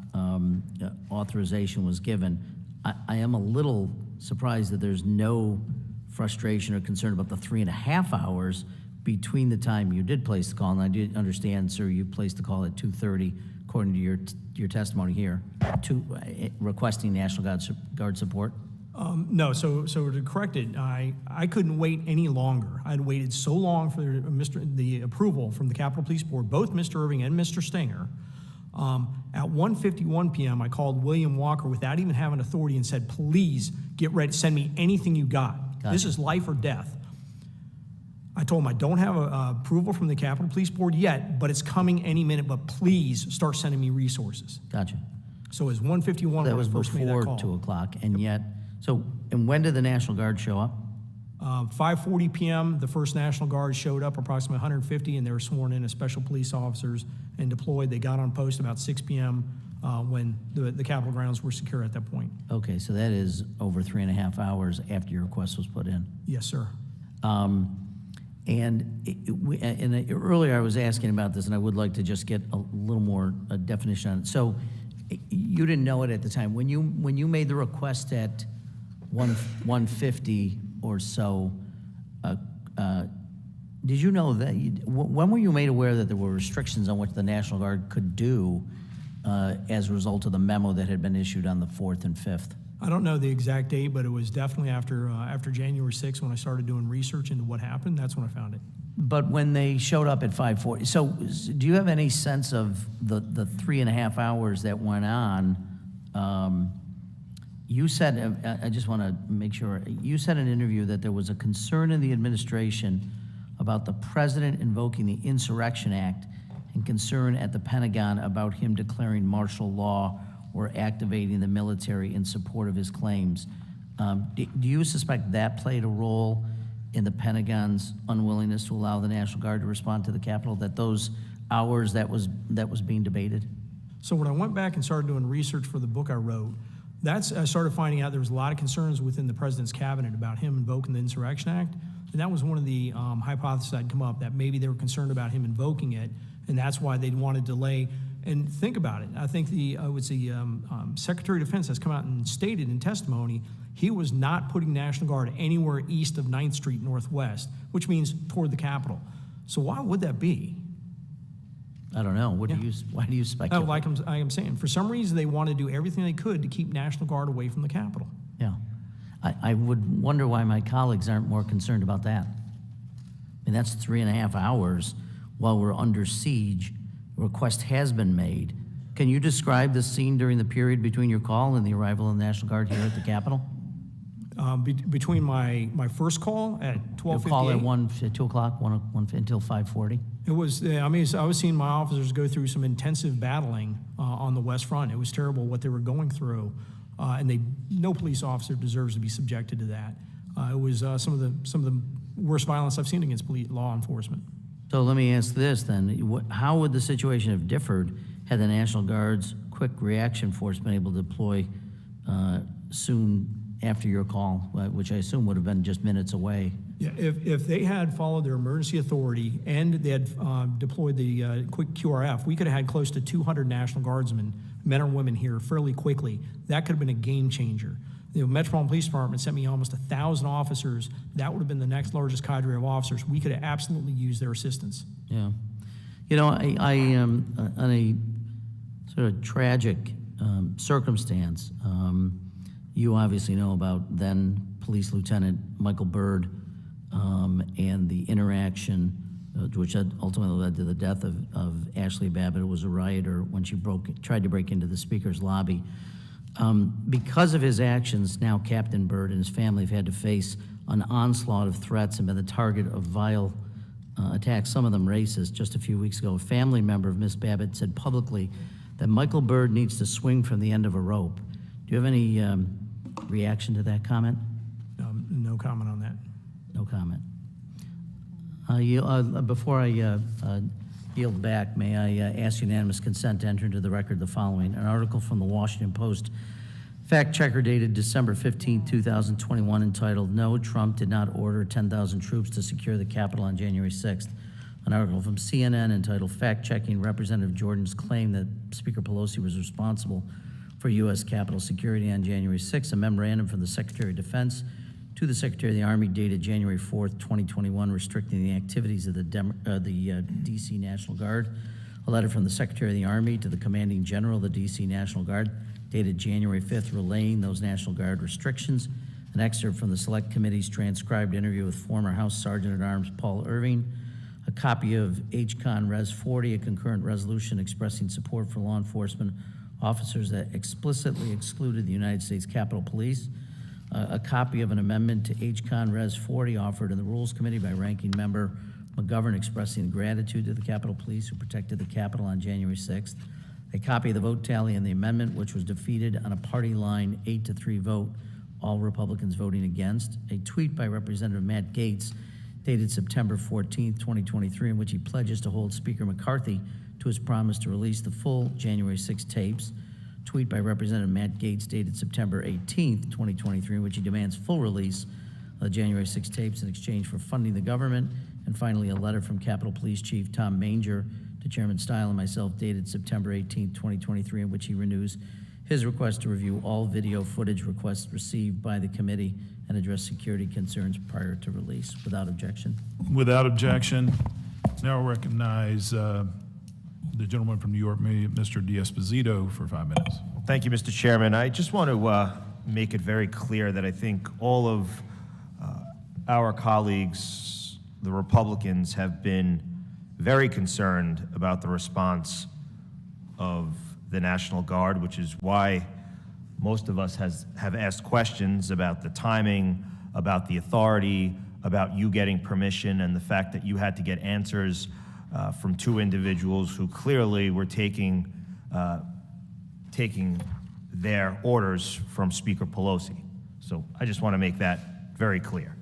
authorization was given, I am a little surprised that there's no frustration or concern about the 3.5 hours between the time you did place the call, and I did understand, sir, you placed the call at 2:30, according to your testimony here, to requesting National Guard support. No, so to correct it, I couldn't wait any longer. I'd waited so long for the approval from the Capitol Police Board, both Mr. Irving and Mr. Stinger. At 1:51 p.m., I called William Walker without even having authority and said, please get ready, send me anything you got. Gotcha. This is life or death. I told him I don't have approval from the Capitol Police Board yet, but it's coming any minute, but please start sending me resources. Gotcha. So it was 1:51 That when was I first made that before call. 2 o'clock, and yet, and when did the National Guard show up? 5:40 p.m., the first National Guard showed up, approximately 150, and they were sworn in as special police officers and deployed. They got on post about 6 p.m. When the Capitol grounds were secure at that point. Okay, so that is over 3.5 hours after your request was put in. Yes, sir. Earlier I was asking about this, and I would like to just get a little more definition on it. So you didn't know it at the time. When you made the request at 1:50 or so, did you know that? When were you made aware that there were restrictions on what the National Guard could do as a result of the memo that had been issued on the 4th and 5th? I don't know the exact date, but it was definitely after January 6th when I started doing research into what happened. That's when I found it. But when they showed up at 5:40, so do you have any sense of the 3.5 hours that went on? You said, I just want to make sure, you said in an interview that there was a concern in the administration about the president invoking the Insurrection Act and concern at the Pentagon about him declaring martial law or activating the military in support of his claims. Do you suspect that played a role in the Pentagon's unwillingness to allow the National Guard to respond to the Capitol, that those hours that was being debated? So when I went back and started doing research for the book I wrote, I started finding out there was a lot of concerns within the president's cabinet about him invoking the Insurrection Act. And that was one of the hypotheses that had come up, that maybe they were concerned about him invoking it, and that's why they'd want to delay. And think about it. I think the Secretary of Defense has come out and stated in testimony he was not putting National Guard anywhere east of 9th Street Northwest, which means toward the Capitol. So why would that be? I don't know. Why do you speculate? Like I am saying, for some reason they want to do everything they could to keep National Guard away from the Capitol. Yeah. I would wonder why my colleagues aren't more concerned about that. I mean, that's 3.5 hours while we're under siege. A request has been made. Can you describe the scene during the period between your call and the arrival of the National Guard here at the Capitol? Between my first call at 12:58. Your call at 2 o'clock, 1 until 5:40? It was, I was seeing my officers go through some intensive battling on the West Front. It was terrible what they were going through, and no police officer deserves to be subjected to that. It was some of the worst violence I've seen against law enforcement. So let me ask this then. How would the situation have differed had the National Guard's quick reaction force been able to deploy soon after your call, which I assume would have been just minutes away? Yeah, if they had followed their emergency authority and they had deployed the quick QRF, we could have had close to 200 National Guardsmen, men or women here, fairly quickly. That could have been a game changer. The Metropolitan Police Department sent me almost 1,000 officers. That would have been the next largest cadre of officers. We could have absolutely used their assistance. Yeah. You know, I am on a sort of tragic circumstance. You obviously know about then Police Lieutenant Michael Byrd and the interaction, which ultimately led to the death of Ashley Babbitt, who was a rioter when she tried to break into the Speaker's lobby. Because of his actions, now Captain Byrd and his family have had to face an onslaught of threats and been the target of vile attacks, some of them racist. Just a few weeks ago, a family member of Miss Babbitt said publicly that Michael Byrd needs to swing from the end of a rope. Do you have any reaction to that comment? No comment on that. No comment. Before I yield back, may I ask unanimous consent to enter into the record the following. An article from the Washington Post fact checker dated December 15, 2021, entitled, "No, Trump did not order 10,000 troops to secure the Capitol on January 6th. An article from CNN entitled, "Fact Checking Representative Jordan's Claim That Speaker Pelosi Was Responsible for U.S. Capitol Security on January 6th. A memorandum from the Secretary of Defense to the Secretary of the Army dated January 4th, 2021, restricting the activities of the D.C. National Guard. A letter from the Secretary of the Army to the Commanding General of the D.C. National Guard dated January 5th, relaying those National Guard restrictions. An excerpt from the Select Committee's transcribed interview with former House Sergeant-at-Arms Paul Irving. A copy of H-Con Res 40, a concurrent resolution expressing support for law enforcement officers that explicitly excluded the United States Capitol Police. A copy of an amendment to H-Con Res 40 offered in the Rules Committee by Ranking Member McGovern expressing gratitude to the Capitol Police who protected the Capitol on January 6th. A copy of the vote tally and the amendment, which was defeated on a party line 8-3 vote, all Republicans voting against. A tweet by Representative Matt Gaetz dated September 14th, 2023, in which he pledges to hold Speaker McCarthy to his promise to release the full January 6 tapes. Tweet by Representative Matt Gaetz dated September 18th, 2023, in which he demands full release of the January 6 tapes in exchange for funding the government. And finally, a letter from Capitol Police Chief Tom Manger to Chairman Stile and myself dated September 18th, 2023, in which he renews his request to review all video footage requests received by the committee and address security concerns prior to release. Without objection. Without objection. Now I recognize the gentleman from New York, Mr. D'Esposito, for 5 minutes. Thank you, Mr. Chairman. I just want to make it very clear that I think all of our colleagues, the Republicans, have been very concerned about the response of the National Guard, which is why most of us have asked questions about the timing, about the authority, about you getting permission and the fact that you had to get answers from two individuals who clearly were taking their orders from Speaker Pelosi. So I just want to make that very clear.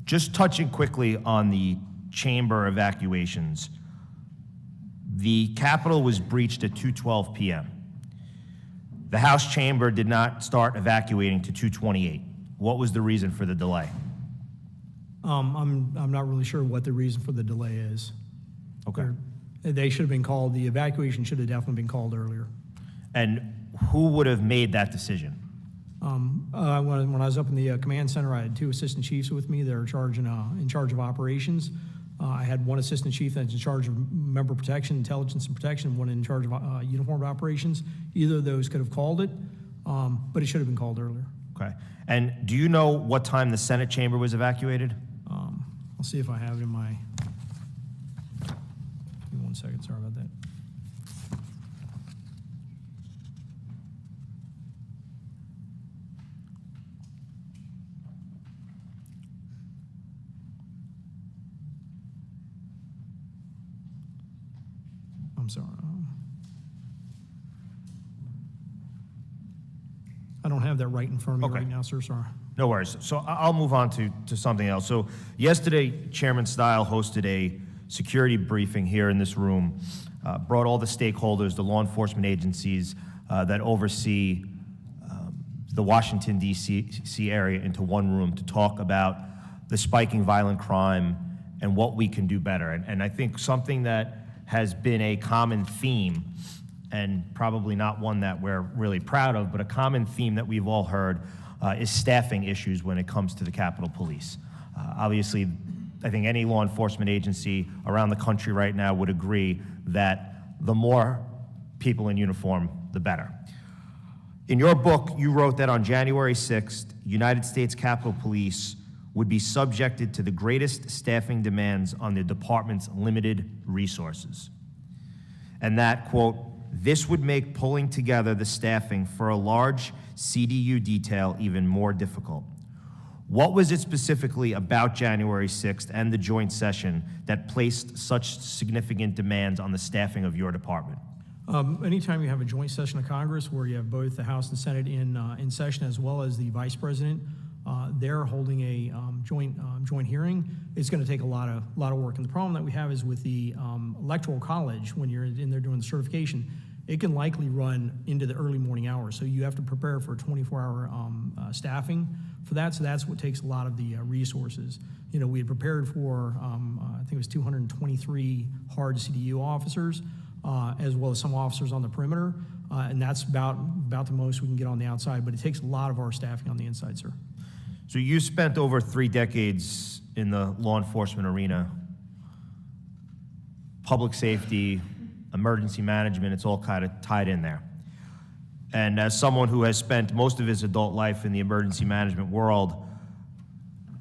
Just touching quickly on the chamber evacuations, the Capitol was breached at 2:12 p.m. The House chamber did not start evacuating to 2:28. What was the reason for the delay? I'm not really sure what the reason for the delay is. Okay. They should have been called, the evacuation should have definitely been called earlier. And who would have made that decision? When I was up in the command center, I had two assistant chiefs with me that are in charge of operations. I had one assistant chief that's in charge of member protection, intelligence and protection, and one in charge of uniformed operations. Either of those could have called it, but it should have been called earlier. Okay. And do you know what time the Senate chamber was evacuated? I'll see if I have it in my, give me 1 second, sorry about that. I'm sorry. I don't have that right in front of me Okay. right now, sir, sorry. No worries. So I'll move on to something else. So yesterday, Chairman Stile hosted a security briefing here in this room, brought all the stakeholders, the law enforcement agencies that oversee the Washington, D.C. area into one room to talk about the spiking violent crime and what we can do better. And I think something that has been a common theme, and probably not one that we're really proud of, but a common theme that we've all heard is staffing issues when it comes to the Capitol Police. Obviously, I think any law enforcement agency around the country right now would agree that the more people in uniform, the better. In your book, you wrote that on January 6th, United States Capitol Police would be subjected to the greatest staffing demands on the department's limited resources. And that, quote, this would make pulling together the staffing for a large CDU detail even more difficult. What was it specifically about January 6th and the joint session that placed such significant demands on the staffing of your department? Anytime you have a joint session of Congress where you have both the House and Senate in session as well as the Vice President, they're holding a joint hearing. It's going to take a lot of work. And the problem that we have is with the Electoral College, when you're in there doing the certification, it can likely run into the early morning hours. So you have to prepare for 24-hour staffing for that. So that's what takes a lot of the resources. You know, we had prepared for, I think it was 223 hard CDU officers, as well as some officers on the perimeter. And that's about the most we can get on the outside. But it takes a lot of our staffing on the inside, sir. So you spent over 3 decades in the law enforcement arena. Public safety, emergency management, it's all kind of tied in there. And as someone who has spent most of his adult life in the emergency management world,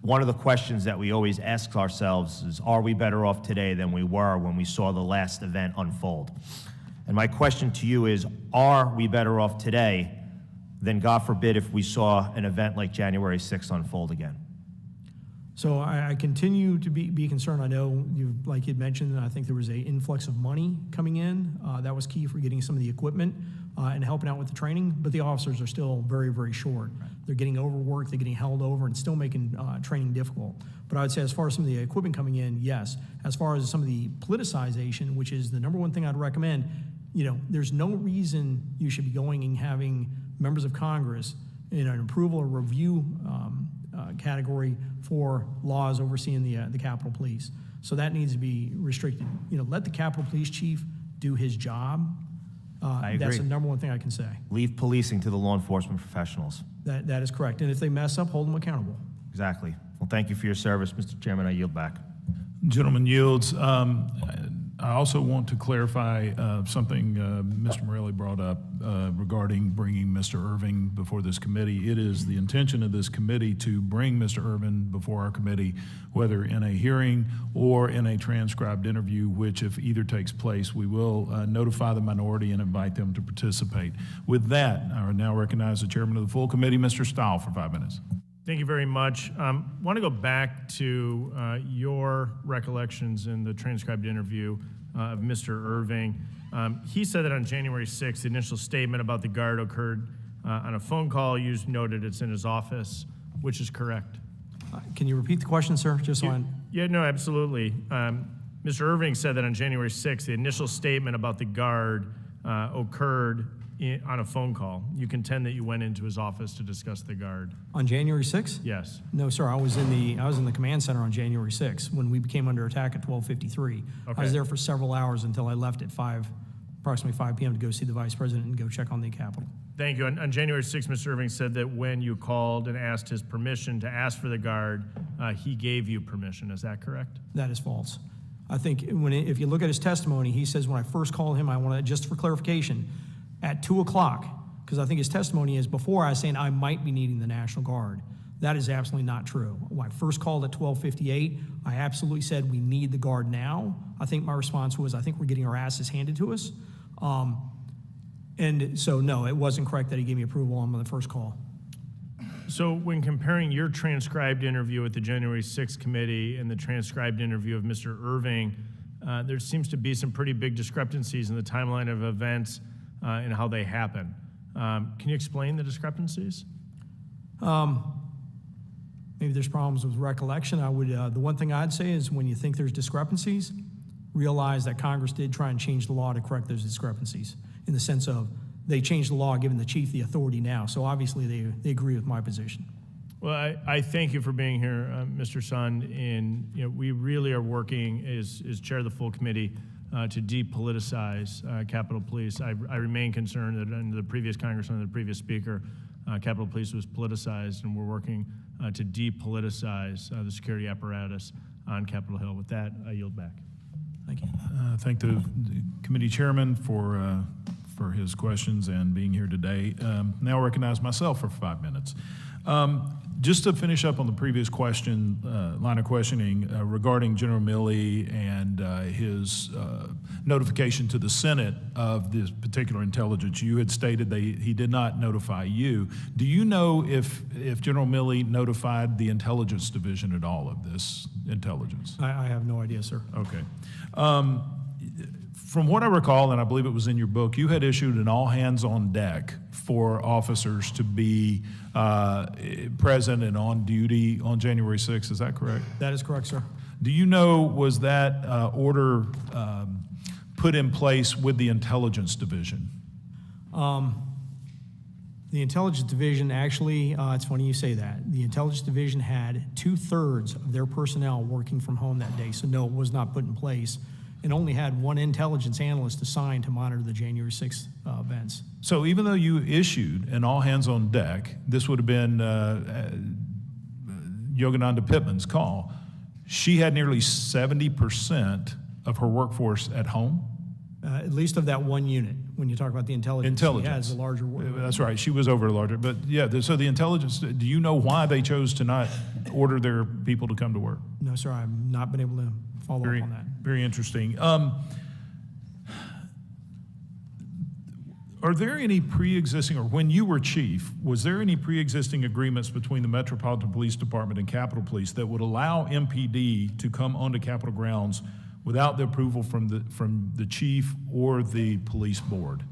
one of the questions that we always ask ourselves is, are we better off today than we were when we saw the last event unfold? And my question to you is, are we better off today than, God forbid, if we saw an event like January 6th unfold again? So I continue to be concerned. I know, like you'd mentioned, I think there was an influx of money coming in. That was key for getting some of the equipment and helping out with the training, but the officers are still very, very short. Right. They're getting overworked, they're getting held over, and still making training difficult. But I would say as far as some of the equipment coming in, yes. As far as some of the politicization, which is the number one thing I'd recommend, you know, there's no reason you should be going and having members of Congress in an approval or review category for laws overseeing the Capitol Police. So that needs to be restricted. You know, let the Capitol Police Chief do his job. I agree. That's the number one thing I can say. Leave policing to the law enforcement professionals. That is correct. And if they mess up, hold them accountable. Exactly. Well, thank you for your service, Mr. Chairman. I yield back. Gentleman yields. I also want to clarify something Mr. Morelli brought up regarding bringing Mr. Irving before this committee. It is the intention of this committee to bring Mr. Irving before our committee, whether in a hearing or in a transcribed interview, which if either takes place, we will notify the minority and invite them to participate. With that, I now recognize the chairman of the full committee, Mr. Stile, for 5 minutes. Thank you very much. Want to go back to your recollections in the transcribed interview of Mr. Irving. He said that on January 6th, the initial statement about the guard occurred on a phone call. You noted it's in his office, which is correct. Can you repeat the question, sir? Just so I... Yeah, no, absolutely. Mr. Irving said that on January 6th, the initial statement about the guard occurred on a phone call. You contend that you went into his office to discuss the guard. On January 6th? Yes. No, sir. I was in the command center on January 6th when we became under attack at 12:53. Okay. I was there for several hours until I left at approximately 5 p.m. to go see the vice president and go check on the Capitol. Thank you. On January 6th, Mr. Irving said that when you called and asked his permission to ask for the guard, he gave you permission. Is that correct? That is false. I think if you look at his testimony, he says when I first called him, I want to, just for clarification, at 2 o'clock, because I think his testimony is before I was saying I might be needing the National Guard. That is absolutely not true. When I first called at 12:58, I absolutely said we need the Guard now. I think my response was, I think we're getting our asses handed to us. And so, no, it wasn't correct that he gave me approval on the first call. So when comparing your transcribed interview at the January 6th committee and the transcribed interview of Mr. Irving, there seems to be some pretty big discrepancies in the timeline of events and how they happen. Can you explain the discrepancies? Maybe there's problems with recollection. The one thing I'd say is when you think there's discrepancies, realize that Congress did try and change the law to correct those discrepancies in the sense of they changed the law giving the chief the authority now. So obviously they agree with my position. Well, I thank you for being here, Mr. Sun, and we really are working as chair of the full committee to depoliticize Capitol Police. I remain concerned that under the previous Congress, under the previous Speaker, Capitol Police was politicized, and we're working to depoliticize the security apparatus on Capitol Hill. With that, I yield back. Thank you. Thank the committee chairman for his questions and being here today. Now I recognize myself for 5 minutes. Just to finish up on the previous question, line of questioning regarding General Milley and his notification to the Senate of this particular intelligence, you had stated that he did not notify you. Do you know if General Milley notified the Intelligence Division at all of this intelligence? I have no idea, sir. Okay. From what I recall, and I believe it was in your book, you had issued an all-hands-on-deck for officers to be present and on duty on January 6th. Is that correct? That is correct, sir. Do you know, was that order put in place with the Intelligence Division? The Intelligence Division actually, it's funny you say that. The Intelligence Division had 2/3 of their personnel working from home that day, so no, it was not put in place, and only had one intelligence analyst assigned to monitor the January 6th events. So even though you issued an all-hands-on-deck, this would have been Yogananda Pittman's call. She had nearly 70% of her workforce at home? At least of that one unit. When you talk about the intelligence, she has a larger work. That's right. She was over a larger. But yeah, so the intelligence, do you know why they chose to not order their people to come to work? No, sir. I've not been able to follow up on that. Very interesting. Are there any pre-existing, or when you were chief, was there any pre-existing agreements between the Metropolitan Police Department and Capitol Police that would allow MPD to come onto Capitol grounds without the approval from the chief or the police board?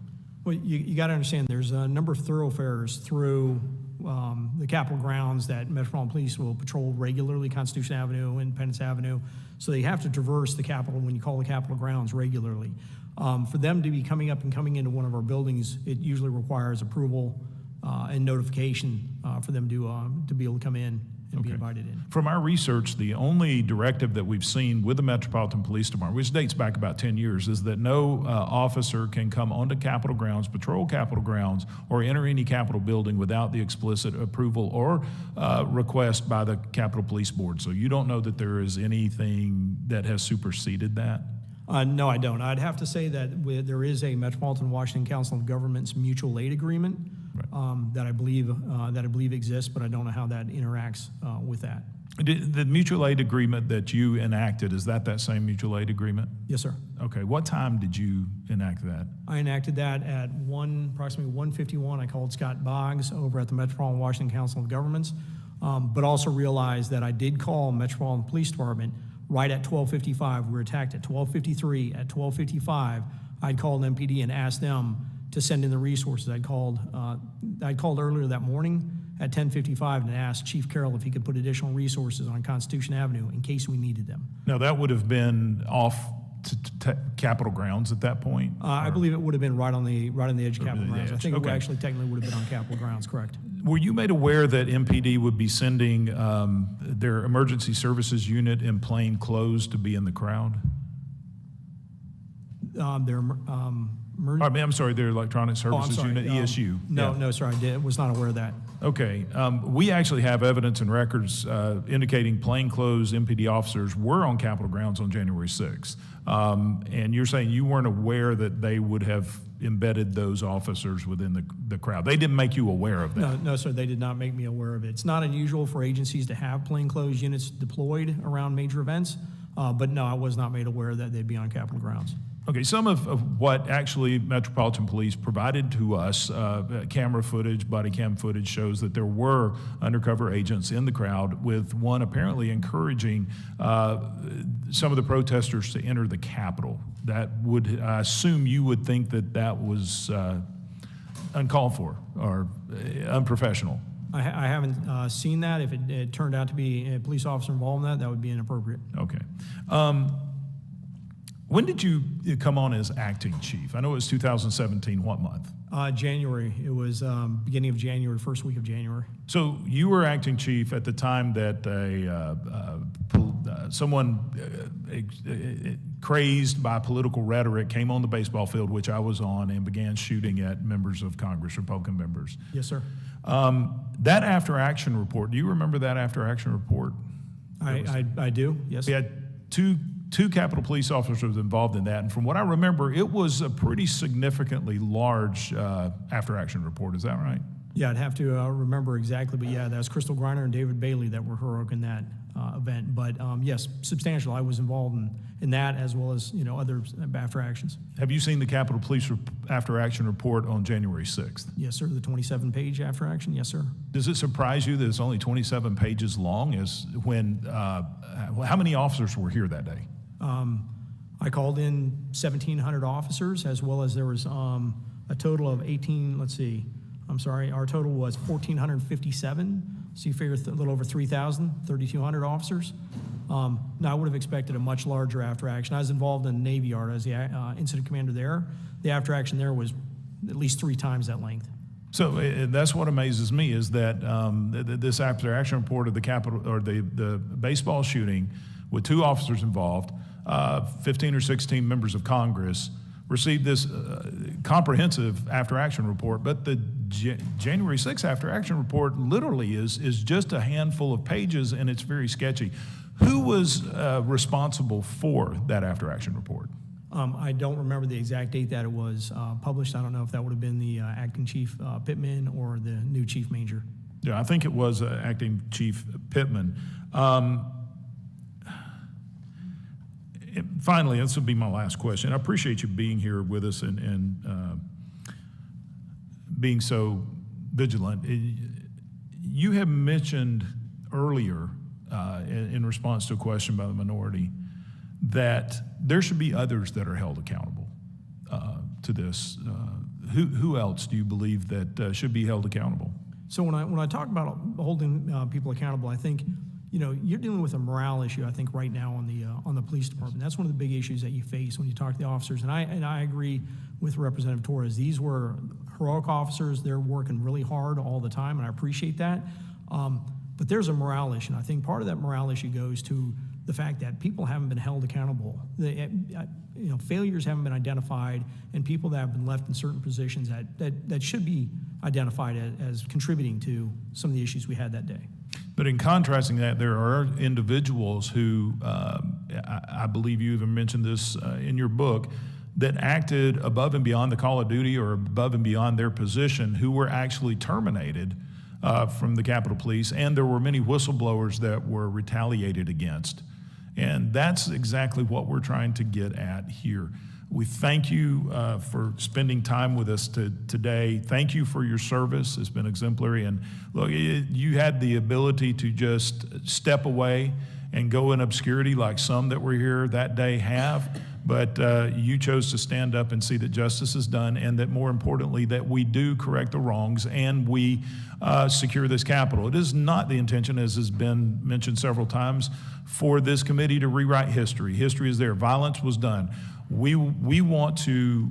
Well, you got to understand there's a number of thoroughfares through the Capitol grounds that Metropolitan Police will patrol regularly, Constitution Avenue, Independence Avenue. So they have to traverse the Capitol when you call the Capitol grounds regularly. For them to be coming up and coming into one of our buildings, it usually requires approval and notification for them to be able to come in and be invited in. From our research, the only directive that we've seen with the Metropolitan Police Department, which dates back about 10 years, is that no officer can come onto Capitol grounds, patrol Capitol grounds, or enter any Capitol building without the explicit approval or request by the Capitol Police Board. So you don't know that there is anything that has superseded that? No, I don't. I'd have to say that there is a Metropolitan Washington Council of Governments mutual aid agreement that I believe exists, but I don't know how that interacts with that. The mutual aid agreement that you enacted, is that same mutual aid agreement? Yes, sir. Okay. What time did you enact that? I enacted that at approximately 1:51. I called Scott Boggs over at the Metropolitan Washington Council of Governments. but also realize that I did call Metropolitan Police Department right at 12:55. We were attacked at 12:53. At 12:55, I'd called MPD and asked them to send in the resources. I'd called earlier that morning at 10:55 and asked Chief Carroll if he could put additional resources on Constitution Avenue in case we needed them. Now, that would have been off to Capitol grounds at that point? I believe it would have been right on the edge of Capitol the grounds. I edge, think it okay. actually technically would have been on Capitol grounds, correct? Were you made aware that MPD would be sending their emergency services unit in plain clothes to be in the crowd? I'm sorry, their electronic services unit, ESU. No, Yeah. no, sir, I was not aware of that. Okay. We actually have evidence and records indicating plainclothes MPD officers were on Capitol grounds on January 6th. And you're saying you weren't aware that they would have embedded those officers within the crowd. They didn't make you aware of that? No, no, sir, they did not make me aware of it. It's not unusual for agencies to have plainclothes units deployed around major events, but no, I was not made aware that they'd be on Capitol grounds. Okay, some of what actually Metropolitan Police provided to us, camera footage, body cam footage, shows that there were undercover agents in the crowd, with one apparently encouraging some of the protesters to enter the Capitol. That would, I assume you would think that that was uncalled for or unprofessional. I haven't seen that. If it turned out to be a police officer involved in that, that would be inappropriate. Okay. When did you come on as acting chief? I know it was 2017. What month? January. It was beginning of January, first week of January. So you were acting chief at the time that someone crazed by political rhetoric came on the baseball field, which I was on, and began shooting at members of Congress, Republican members. Yes, sir. That after-action report, do you remember that after-action report? I do, yes. We had two Capitol Police officers involved in that, and from what I remember, it was a pretty significantly large after-action report. Is that right? Yeah, I'd have to remember exactly, but yeah, that's Crystal Griner and David Bailey that were heroic in that event. But yes, substantial. I was involved in that, as well as other after actions. Have you seen the Capitol Police after-action report on January 6th? Yes, sir. The 27-page after action. Yes, sir. Does it surprise you that it's only 27 pages long? How many officers were here that day? I called in 1,700 officers, as well as there was a total of 18, our total was 1,457. So you figure a little over 3,000, 3,200 officers. Now, I would have expected a much larger after action. I was involved in the Navy Yard as the incident commander there. The after action there was at least 3 times that length. So that's what amazes me, is that this after action report of the Capitol, or the baseball shooting with 2 officers involved, 15 or 16 members of Congress, received this comprehensive after-action report, but the January 6th after-action report literally is just a handful of pages, and it's very sketchy. Who was responsible for that after-action report? I don't remember the exact date that it was published. I don't know if that would have been the acting chief Pittman or the new chief Manger. Yeah, I think it was acting chief Pittman. Finally, this will be my last question. I appreciate you being here with us and being so vigilant. You have mentioned earlier, in response to a question by the minority, that there should be others that are held accountable to this. Who else do you believe that should be held accountable? So when I talk about holding people accountable, I think you're dealing with a morale issue, I think, right now on the police department. That's one of the big issues that you face when you talk to the officers. And I agree with Representative Torres. These were heroic officers. They're working really hard all the time, and I appreciate that. But there's a morale issue, and I think part of that morale issue goes to the fact that people haven't been held accountable. Failures haven't been identified, and people that have been left in certain positions that should be identified as contributing to some of the issues we had that day. But in contrasting that, there are individuals who, I believe you even mentioned this in your book, that acted above and beyond the call of duty or above and beyond their position, who were actually terminated from the Capitol Police, and there were many whistleblowers that were retaliated against. And that's exactly what we're trying to get at here. We thank you for spending time with us today. Thank you for your service. It's been exemplary. And look, you had the ability to just step away and go in obscurity like some that were here that day have. But you chose to stand up and see that justice is done, and that more importantly, that we do correct the wrongs and we secure this Capitol. It is not the intention, as has been mentioned several times, for this committee to rewrite history. History is there. Violence was done. We want to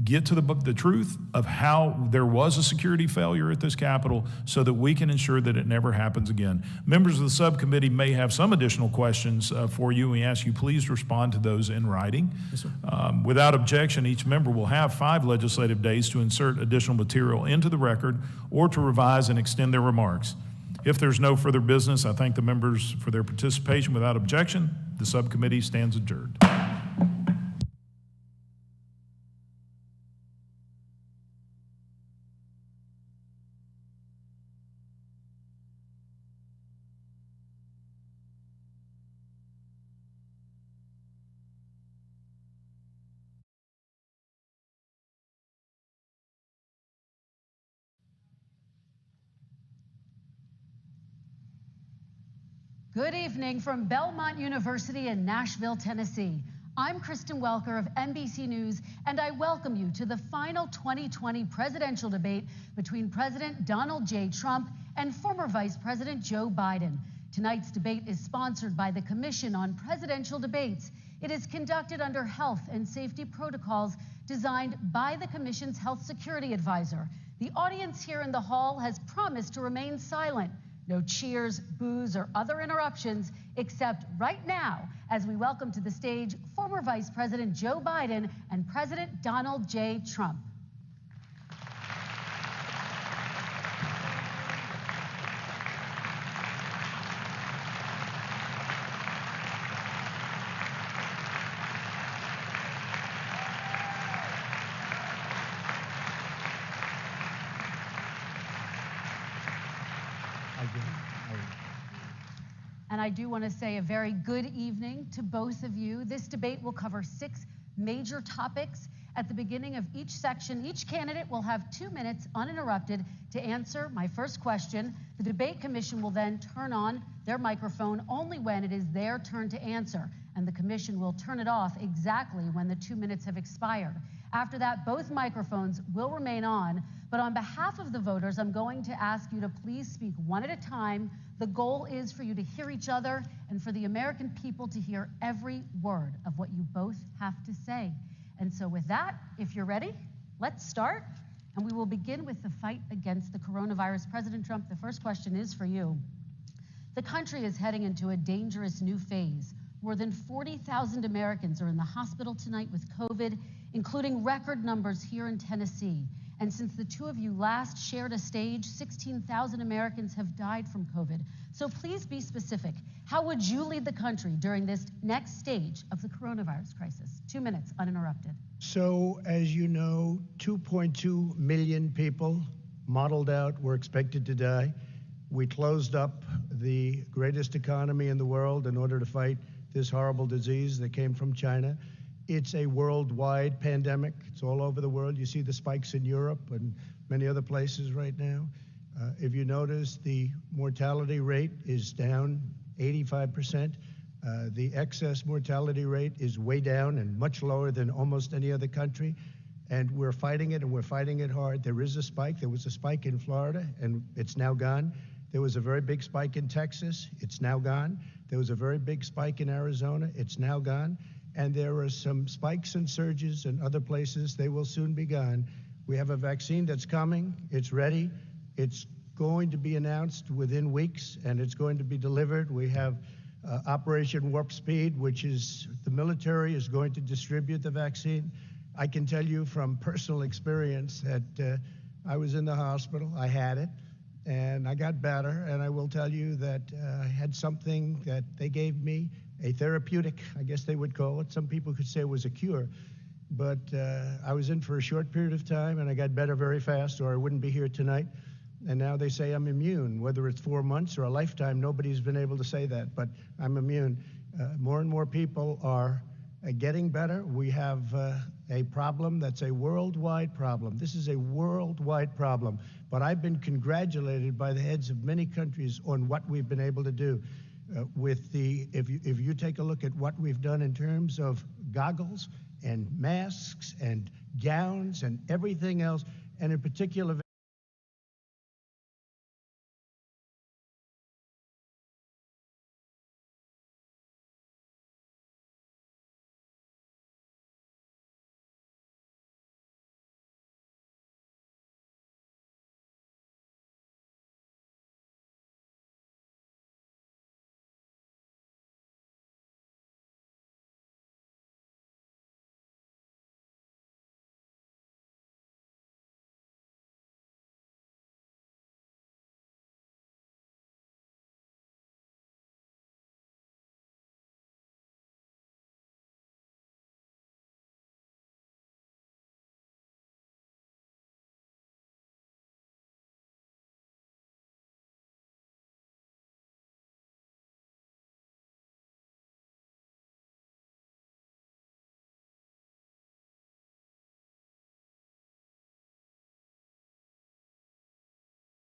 get to the truth of how there was a security failure at this Capitol so that we can ensure that it never happens again. Members of the subcommittee may have some additional questions for you. We ask you please respond to those in writing. Yes, sir. Without objection, each member will have 5 legislative days to insert additional material into the record or to revise and extend their remarks. If there's no further business, I thank the members for their participation. Without objection, the subcommittee stands adjourned. Good evening from Belmont University in Nashville, Tennessee. I'm Kristen Welker of NBC News, and I welcome you to the final 2020 presidential debate between President Donald J. Trump and former Vice President Joe Biden. Tonight's debate is sponsored by the Commission on Presidential Debates. It is conducted under health and safety protocols designed by the Commission's health security advisor. The audience here in the hall has promised to remain silent. No cheers, boos, or other interruptions, except right now, as we welcome to the stage former Vice President Joe Biden and President Donald J. Trump. And I do want to say a very good evening to both of you. This debate will cover 6 major topics. At the beginning of each section, each candidate will have 2 minutes uninterrupted to answer my first question. The debate commission will then turn on their microphone only when it is their turn to answer, and the commission will turn it off exactly when the 2 minutes have expired. After that, both microphones will remain on, but on behalf of the voters, I'm going to ask you to please speak one at a time. The goal is for you to hear each other and for the American people to hear every word of what you both have to say. And so with that, if you're ready, let's start. And we will begin with the fight against the coronavirus. President Trump, the first question is for you. The country is heading into a dangerous new phase. More than 40,000 Americans are in the hospital tonight with COVID, including record numbers here in Tennessee. And since the two of you last shared a stage, 16,000 Americans have died from COVID. So please be specific. How would you lead the country during this next stage of the coronavirus crisis? 2 minutes, uninterrupted. So, as you know, 2.2 million people modeled out were expected to die. We closed up the greatest economy in the world in order to fight this horrible disease that came from China. It's a worldwide pandemic. It's all over the world. You see the spikes in Europe and many other places right now. If you notice, the mortality rate is down 85%. The excess mortality rate is way down and much lower than almost any other country. And we're fighting it, and we're fighting it hard. There is a spike. There was a spike in Florida, and it's now gone. There was a very big spike in Texas. It's now gone. There was a very big spike in Arizona. It's now gone. And there are some spikes and surges in other places. They will soon be gone. We have a vaccine that's coming. It's ready. It's going to be announced within weeks, and it's going to be delivered. We have Operation Warp Speed, which is the military is going to distribute the vaccine. I can tell you from personal experience that I was in the hospital. I had it, and I got better. And I will tell you that I had something that they gave me, a therapeutic, I guess they would call it. Some people could say it was a cure. But I was in for a short period of time, and I got better very fast, or I wouldn't be here tonight. And now they say I'm immune. Whether it's 4 months or a lifetime, nobody's been able to say that, but I'm immune. More and more people are getting better. We have a problem that's a worldwide problem. This is a worldwide problem. But I've been congratulated by the heads of many countries on what we've been able to do. If you take a look at what we've done in terms of goggles and masks and gowns and everything else, and in particular